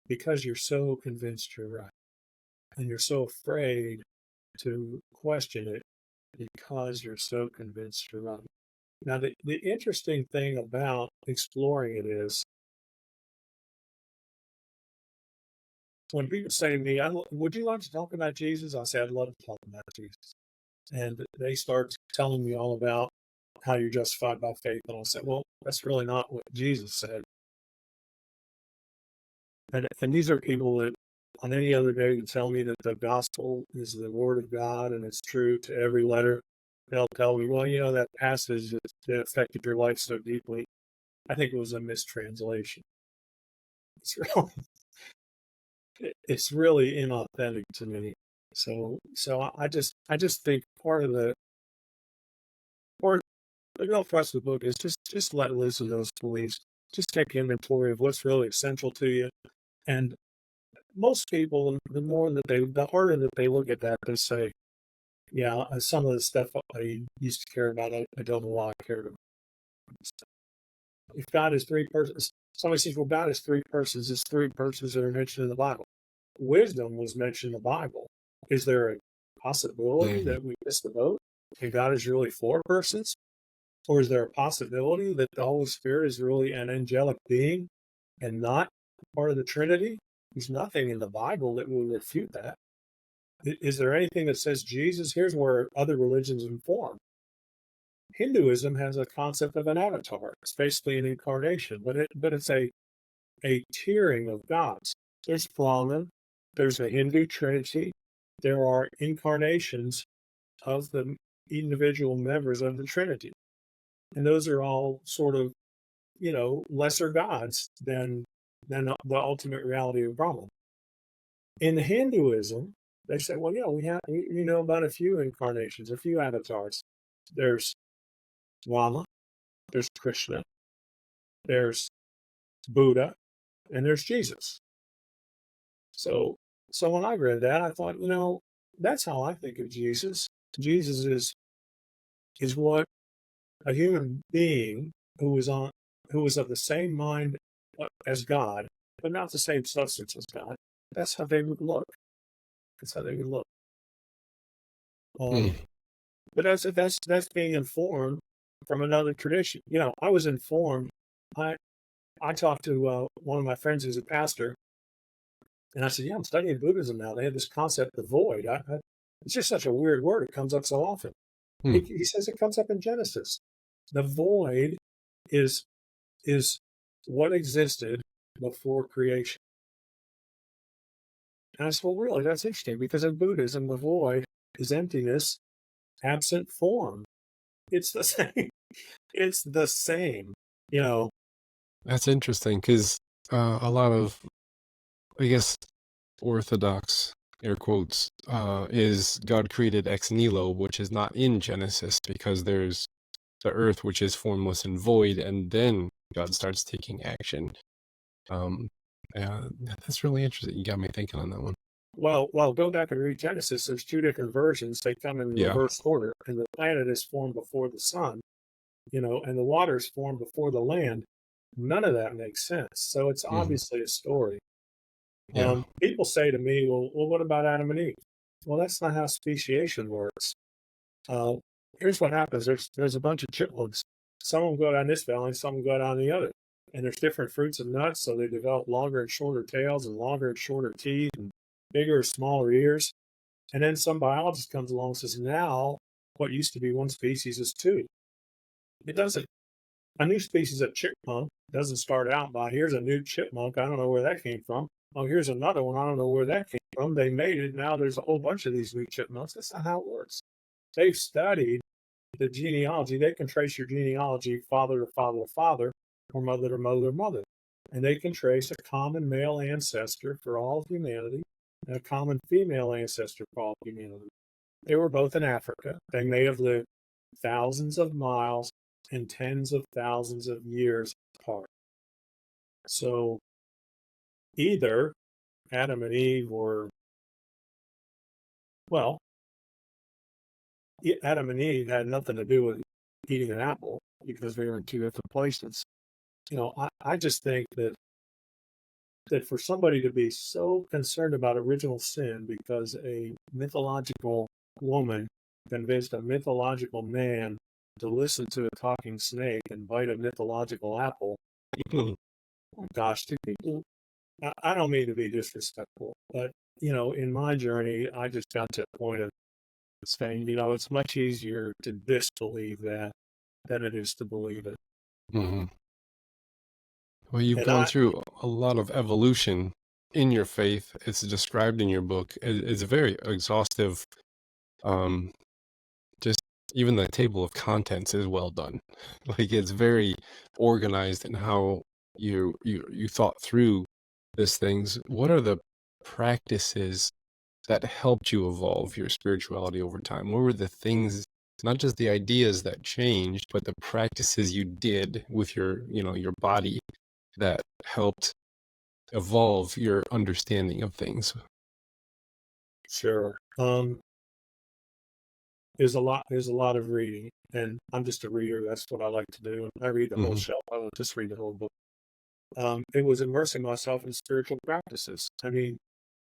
because you're so convinced you're right. And you're so afraid to question it because you're so convinced you're right. Now, the interesting thing about exploring it is when people say to me, would you like to talk about Jesus? I say, I'd love to talk about Jesus. And they start telling me all about how you're justified by faith. And I'll say, well, that's really not what Jesus said. And these are people that on any other day can tell me that the gospel is the word of God and it's true to every letter. They'll tell me, well, that passage that affected your life so deeply, I think it was a mistranslation. It's really inauthentic to me. So I just think part of the real thrust of the book is just let loose of those beliefs. Just take inventory of what's really essential to you. And most people, the harder that they look at that, they say, yeah, some of the stuff I used to care about, I don't know why I cared about. If God is three persons, somebody says, well, God is three persons. It's three persons that are mentioned in the Bible. Wisdom was mentioned in the Bible. Is there a possibility that we missed the boat and God is really four persons? Or is there a possibility that the Holy Spirit is really an angelic being and not part of the Trinity? There's nothing in the Bible that will refute that. Is there anything that says Jesus? Here's where other religions inform. Hinduism has a concept of an avatar. It's basically an incarnation, but it's a tiering of gods. There's Brahman, there's a Hindu Trinity, there are incarnations of the individual members of the Trinity. And those are all sort of, lesser gods than the ultimate reality of Brahman. In Hinduism, they say, well, we know about a few incarnations, a few avatars. There's Rama, there's Krishna, there's Buddha, and there's Jesus. So when I read that, I thought, that's how I think of Jesus. Jesus is what a human being who was of the same mind as God, but not the same substance as God. That's how they would look. That's how they would look. But that's being informed from another tradition. I was informed. I talked to one of my friends who's a pastor, and I said, "Yeah, I'm studying Buddhism now. They have this concept of void. It's just such a weird word. It comes up so often." He says it comes up in Genesis. The void is what existed before creation. And I said, well, really, that's interesting, because in Buddhism, the void is emptiness, absent form. It's the same. It's the same. That's interesting because a lot of, I guess, orthodox air quotes is God created ex nihilo, which is not in Genesis, because there's the earth, which is formless and void, and then God starts taking action. That's really interesting. You got me thinking on that one. Well, go back and read Genesis. There's two different versions. They come in reverse order, and the planet is formed before the sun, and the water is formed before the land. None of that makes sense. So it's obviously a story. People say to me, well, what about Adam and Eve? Well, that's not how speciation works. Here's what happens. There's a bunch of chipmunks. Some of them go down this valley, some of them go down the other. and there's different fruits and nuts, so they develop longer and shorter tails and longer and shorter teeth and bigger or smaller ears. And then some biologist comes along and says, now what used to be one species is two. It doesn't. A new species of chipmunk doesn't start out by here's a new chipmunk. I don't know where that came from. Oh, here's another one. I don't know where that came from. They made it. Now there's a whole bunch of these new chipmunks. That's not how it works. They've studied the genealogy. They can trace your genealogy father to father to father, or mother to mother to mother. And they can trace a common male ancestor for all of humanity and a common female ancestor for all of humanity. They were both in Africa. They may have lived thousands of miles and tens of thousands of years apart. So either Adam and Eve were, well, Adam and Eve had nothing to do with eating an apple because they were in two different places. I just think that for somebody to be so concerned about original sin because a mythological woman convinced a mythological man to listen to a talking snake and bite a mythological apple. Oh gosh, I don't mean to be disrespectful, but in my journey, I just got to a point of saying, it's much easier to disbelieve that than it is to believe it. Hmm. Well, you've And gone through a lot of evolution in your faith. It's described in your book. It's very exhaustive. Just even the table of contents is well done. Like it's very organized in how you thought through these things. What are the practices that helped you evolve your spirituality over time? What were the things, not just the ideas that changed, but the practices you did with your body that helped evolve your understanding of things? Sure. There's a lot of reading, and I'm just a reader. That's what I like to do. I read the whole Hmm. shelf. I don't just read the whole book. It was immersing myself in spiritual practices. I mean,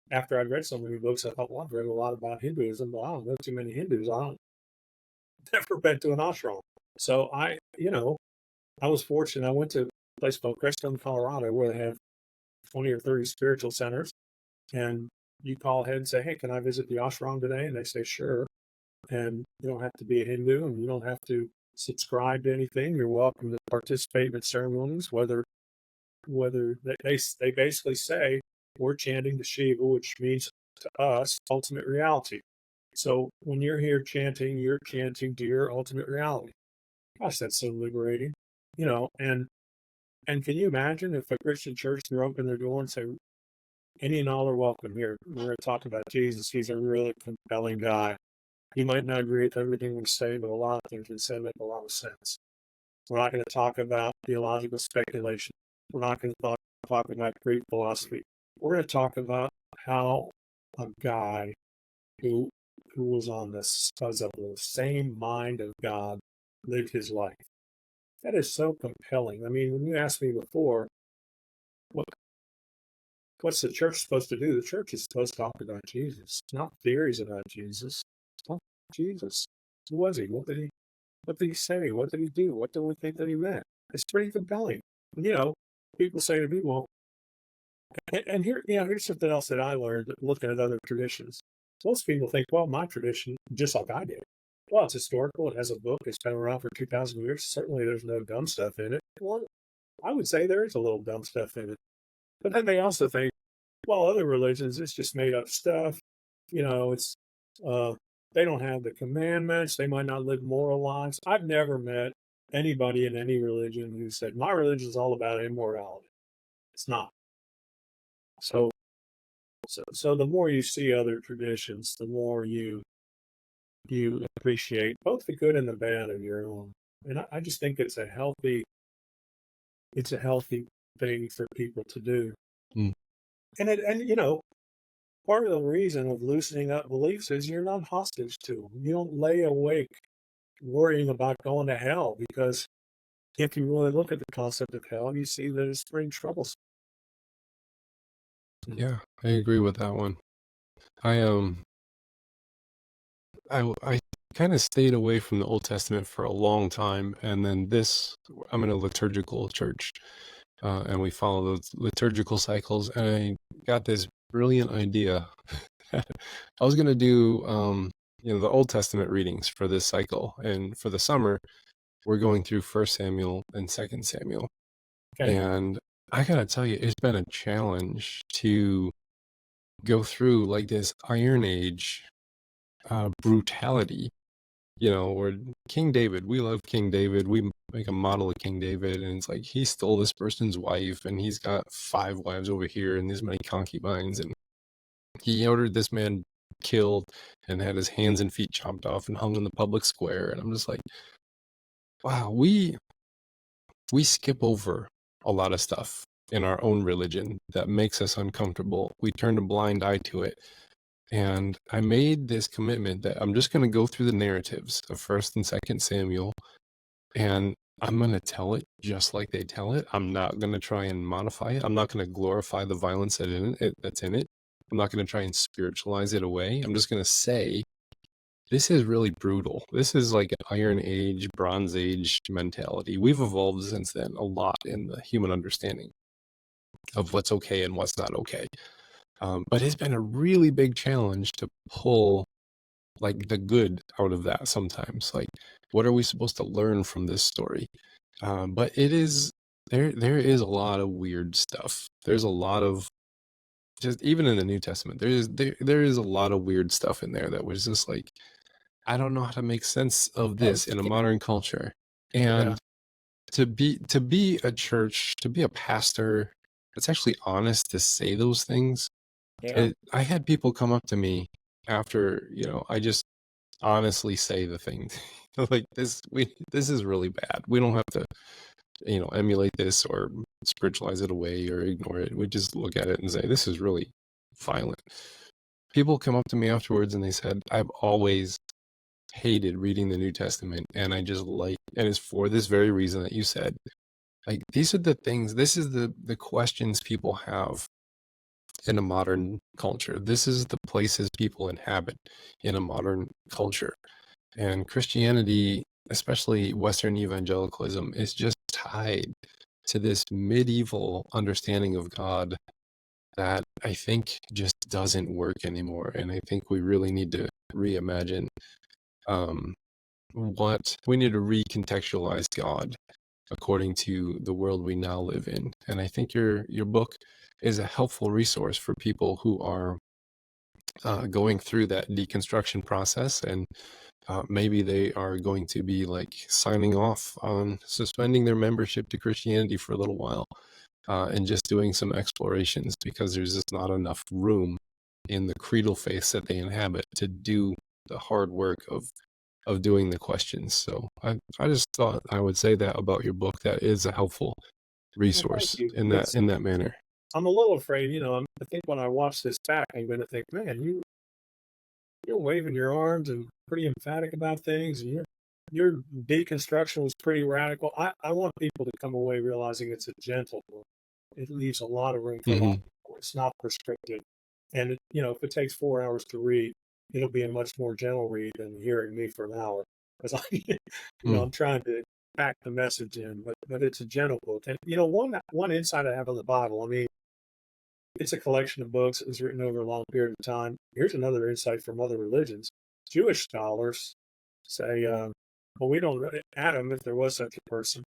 after I'd read so many books, I thought, well, I've read a lot about Hinduism, but I don't know too many Hindus. I don't never been to an ashram. So I was fortunate. I went to a place called Crestone, Colorado, where they have 20 or 30 spiritual centers. And you call ahead and say, hey, can I visit the ashram today? And they say, sure. And you don't have to be a Hindu and you don't have to subscribe to anything. You're welcome to participate in ceremonies, whether they basically say we're chanting to Shiva, which means to us ultimate reality. So when you're here chanting, you're chanting to your ultimate reality. Gosh, that's so liberating. And can you imagine if a Christian church threw open their door and say, any and all are welcome here. We're going to talk about Jesus. He's a really compelling guy. You might not agree with everything we say, but a lot of things we say make a lot of sense. We're not going to talk about theological speculation. We're not going to talk about Greek philosophy. We're going to talk about how a guy who was on the same mind of God lived his life. That is so compelling. I mean, when you asked me before, what's the church supposed to do? The church is supposed to talk about Jesus, not theories about Jesus. Talk about Jesus. Who was he? What did he say? What did he do? What do we think that he meant? It's pretty compelling. People say to me, well, and here's something else that I learned looking at other traditions. Most people think, well, my tradition, just like I did. Well, it's historical. It has a book. It's been around for 2,000 years. Certainly there's no dumb stuff in it. Well, I would say there is a little dumb stuff in it. But then they also think, well, other religions, it's just made up stuff. It's they don't have the commandments. They might not live moral lives. I've never met anybody in any religion who said, my religion is all about immorality. It's not. So the more you see other traditions, the more you appreciate both the good and the bad of your own. And I just think it's a healthy thing for people to do. Mm. And part of the reason of loosening up beliefs is you're not hostage to them. You don't lay awake worrying about going to hell, because if you really look at the concept of hell, you see that it's pretty troublesome. Yeah, I agree with that one. I kind of stayed away from the Old Testament for a long time, and then I'm in a liturgical church, and we follow those liturgical cycles. And I got this brilliant idea. I was going to do, the Old Testament readings for this cycle, and for the summer, we're going through First Samuel and Second Samuel. Okay. And I gotta tell you, it's been a challenge to go through like this Iron Age brutality. Where King David, we love King David. We make a model of King David, and it's like he stole this person's wife, and he's got 5 wives over here and this many concubines, and he ordered this man killed and had his hands and feet chopped off and hung in the public square. And I'm just like, wow, we skip over a lot of stuff in our own religion that makes us uncomfortable. We turn a blind eye to it. And I made this commitment that I'm just going to go through the narratives of First and Second Samuel, and I'm going to tell it just like they tell it. I'm not going to try and modify it. I'm not going to glorify the violence that's in it. I'm not going to try and spiritualize it away. I'm just going to say, this is really brutal. This is like an Iron Age, Bronze Age mentality. We've evolved since then a lot in the human understanding of what's okay and what's not okay. But it's been a really big challenge to pull like the good out of that sometimes. Like, what are we supposed to learn from this story? But it is there is a lot of weird stuff. There's a lot of, just even in the New Testament, there is a lot of weird stuff in there that was just like, I don't know how to make sense of this in a modern culture. And to be a church, to be a pastor, it's actually honest to say those things. I had people come up to me after, I just honestly say the thing like this is really bad. We don't have to, emulate this or spiritualize it away or ignore it. We just look at it and say, this is really violent. People come up to me afterwards and they said, I've always hated reading the New Testament, and I just and it's for this very reason that you said. Like, these are the things, this is the questions people have in a modern culture. This is the places people inhabit in a modern culture. And Christianity, especially Western evangelicalism, is just tied to this medieval understanding of God that I think just doesn't work anymore. And I think we really need to reimagine what we need to recontextualize God according to the world we now live in. And I think your book is a helpful resource for people who are going through that deconstruction process, and maybe they are going to be like signing off on suspending their membership to Christianity for a little while, and just doing some explorations, because there's just not enough room in the creedal faith that they inhabit to do the hard work of doing the questions. So I just thought I would say that about your book. That is a helpful resource in that manner. I'm a little afraid, I think when I watch this back, I'm going to think, man, you're waving your arms and pretty emphatic about things, and your deconstruction was pretty radical. I want people to come away realizing it's a gentle book. It leaves a lot of room for a lot of people. It's not prescriptive. And, if it takes 4 hours to read, it'll be a much more gentle read than hearing me for an hour. Because I'm trying to pack the message in, but it's a gentle book. And, one insight I have on the Bible, I mean, it's a collection of books. It was written over a long period of time. Here's another insight from other religions. Jewish scholars say, well, we don't know Adam, if there was such a person,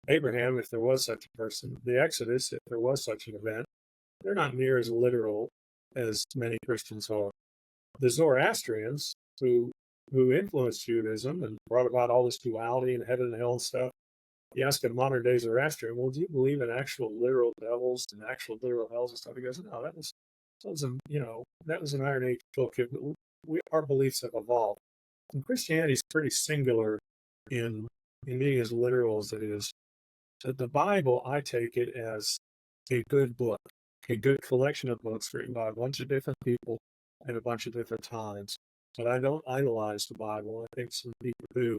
Abraham, if there was such a person, the Exodus, if there was such an event. They're not near as literal as many Christians are. The Zoroastrians, who influenced Judaism and brought about all this duality and heaven and hell and stuff, you ask a modern day Zoroastrian, well, do you believe in actual literal devils and actual literal hells and stuff? He goes, no, that was an Iron Age book. Our beliefs have evolved. And Christianity is pretty singular in being as literal as it is. So the Bible, I take it as a good book, a good collection of books written by a bunch of different people at a bunch of different times. But I don't idolize the Bible. I think some people do.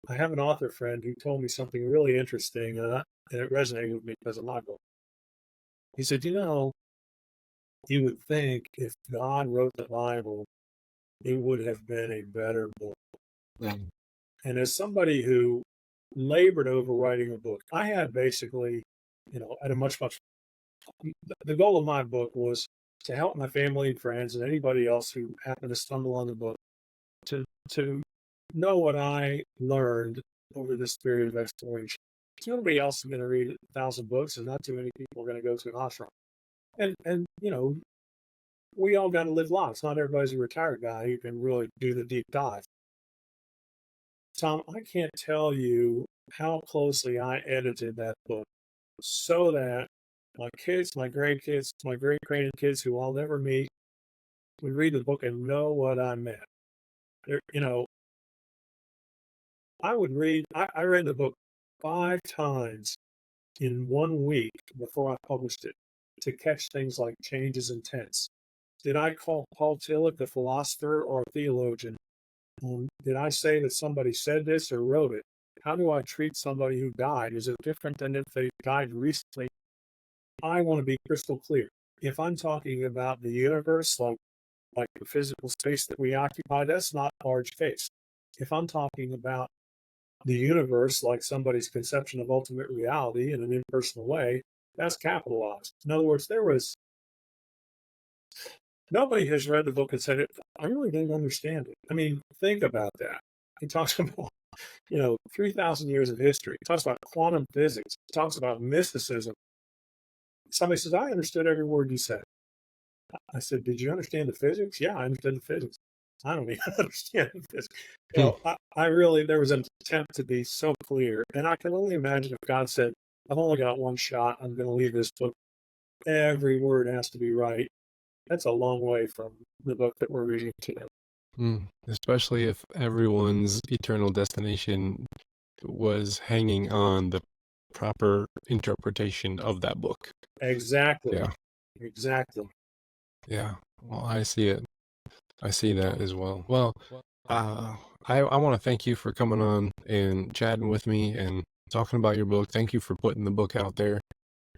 I have an author friend who told me something really interesting, and it resonated with me because of my book. He said, you would think if God wrote the Bible, it would have been a better book. And as somebody who labored over writing a book, I had basically at a much. The goal of my book was to help my family and friends and anybody else who happened to stumble on the book to know what I learned over this period of exploration. Nobody else is going to read 1,000 books, and not too many people are going to go to an ashram. And we all got to live lives. Not everybody's a retired guy who can really do the deep dive. Tom, I can't tell you how closely I edited that book so that my kids, my grandkids, my great grandkids who I'll never meet would read the book and know what I meant. I read the book 5 times in 1 week before I published it to catch things like changes in tense. Did I call Paul Tillich a philosopher or a theologian? Did I say that somebody said this or wrote it? How do I treat somebody who died? Is it different than if they died recently? I want to be crystal clear. If I'm talking about the universe, like the physical space that we occupy, that's not large case. If I'm talking about the universe, like somebody's conception of ultimate reality in an impersonal way, that's capitalized. In other words, nobody has read the book and said, I really didn't understand it. I mean, think about that. He talks about, 3,000 years of history. He talks about quantum physics. He talks about mysticism. Somebody says, I understood every word you said. I said, did you understand the physics? Yeah, I understood the physics. I don't even understand the physics. There was an attempt to be so clear. And I can only imagine if God said, I've only got one shot. I'm going to leave this book. Every word has to be right. That's a long way from the book that we're reading today. Especially if everyone's eternal destination was hanging on the proper interpretation of that book. Exactly. Yeah. Exactly. Yeah. Well, I see it. I see that as well. Well, I want to thank you for coming on and chatting with me and talking about your book. Thank you for putting the book out there.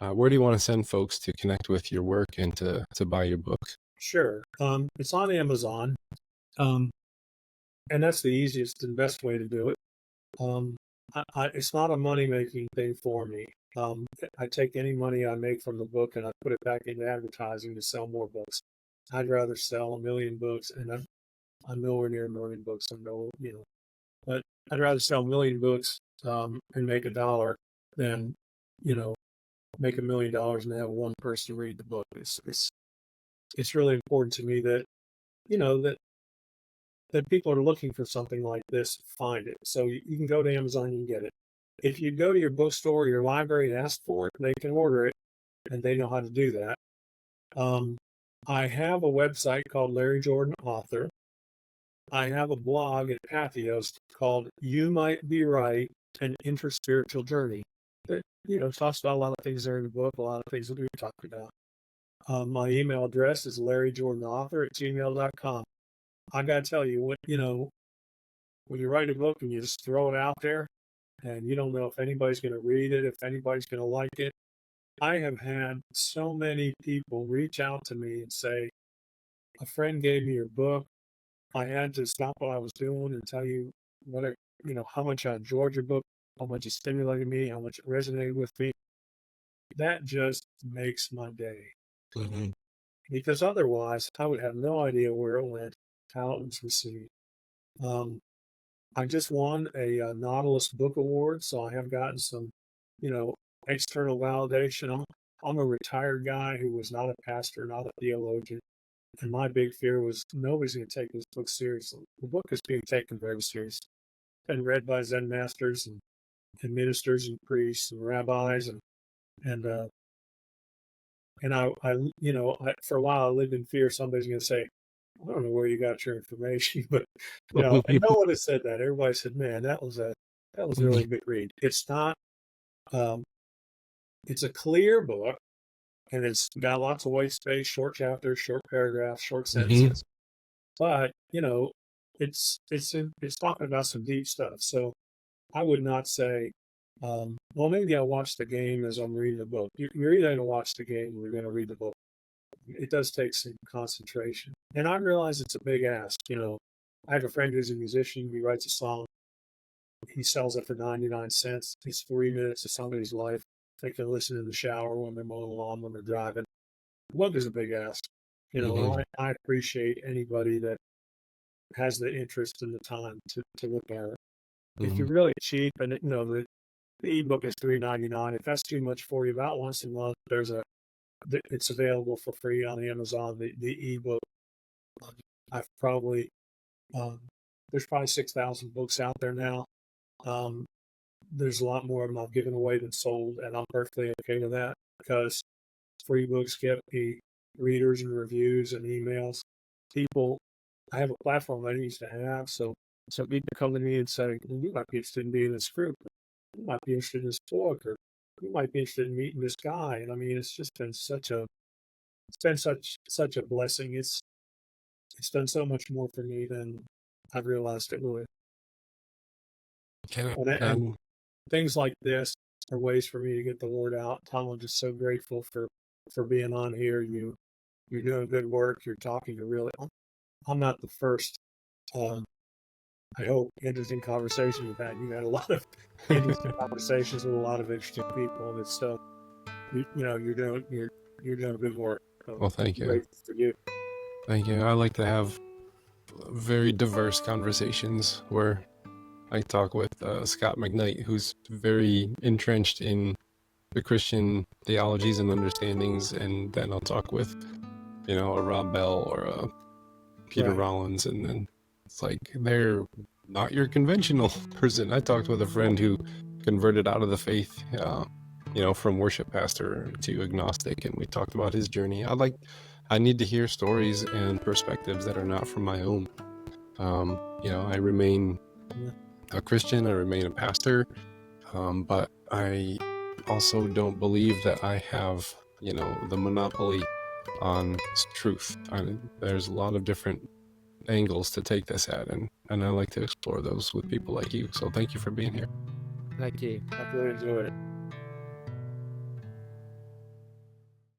Where do you want to send folks to connect with your work and to buy your book? Sure. It's on Amazon. And that's the easiest and best way to do it. It's not a money-making thing for me. I take any money I make from the book and I put it back into advertising to sell more books. I'd rather sell 1 million books, and I'm nowhere near 1 million books. But I'd rather sell 1 million books and make $1 than, make $1 million and have one person read the book. It's really important to me that, that people are looking for something like this, find it. So you can go to Amazon and get it. If you go to your bookstore or your library and ask for it, they can order it, and they know how to do that. I have a website called Larry Jordan Author. I have a blog at Patheos called You Might Be Right, an Interspiritual Journey. That, talks about a lot of things there in the book, a lot of things that we've talked about. My email address is larryjordanauthor@gmail.com. I got to tell you, when you write a book and you just throw it out there and you don't know if anybody's going to read it, if anybody's going to like it. I have had so many people reach out to me and say, a friend gave me your book. I had to stop what I was doing and tell you how much I enjoyed your book, how much it stimulated me, how much it resonated with me. That just makes my day. Mm-hmm. Because otherwise, I would have no idea where it went, how it was received. I just won a Nautilus Book Award, so I have gotten some, external validation. I'm a retired guy who was not a pastor, not a theologian, and my big fear was nobody's going to take this book seriously. The book is being taken very seriously, and read by Zen masters and ministers and priests and rabbis and for a while I lived in fear somebody's going to say, I don't know where you got your information, but and no one has said that. Everybody said, "Man, that was a really good read." It's not. It's a clear book, and it's got lots of white space, short chapters, short paragraphs, short sentences. But it's talking about some deep stuff. So I would not say, well, maybe I'll watch the game as I'm reading the book. You're either going to watch the game or you're going to read the book. It does take some concentration. And I realize it's a big ask. I have a friend who's a musician. He writes a song. He sells it for 99 cents. It's 3 minutes of somebody's life. they can listen in the shower, when they're mowing the lawn, when they're driving. A book is a big ask. You know, Hmm. and I appreciate anybody that has the interest and the time to look at it. If Hmm. you're really cheap, and the ebook is $3.99. If that's too much for you, about once a month, it's available for free on Amazon. The ebook, I've probably um, there's probably 6,000 books out there now. Um, there's a lot more of them I've given away than sold, and I'm perfectly okay with that because free books get me readers and reviews and emails. People, I have a platform I used to have, so people come to me and say, well, "You might be interested in being in this group. You might be interested in this book, or you might be interested in meeting this guy." And I mean, it's just been such a blessing. It's done so much more for me than I realized it would. Can And and things like this are ways for me to get the word out. Tom, I'm just so grateful for being on here. You're doing good work. You're talking to really. I'm not the first. Um, I hope interesting conversation you've had. You had a lot of interesting conversations with a lot of interesting people. And it's you're doing good work. So well, thank you. grateful for you. Thank you. I like to have very diverse conversations where I talk with Scott McKnight, who's very entrenched in the Christian theologies and understandings, and then I'll talk with, a Rob Bell or a Peter Right. Rollins, and then it's like they're not your conventional person. I talked with a friend who converted out of the faith, from worship pastor to agnostic, and we talked about his journey. I need to hear stories and perspectives that are not from my own. I remain Yeah. a Christian, I remain a pastor, but I also don't believe that I have, the monopoly on truth. There's a lot of different angles to take this at, and I like to explore those with people like you. So thank you for being here. Thank you. I really enjoyed it.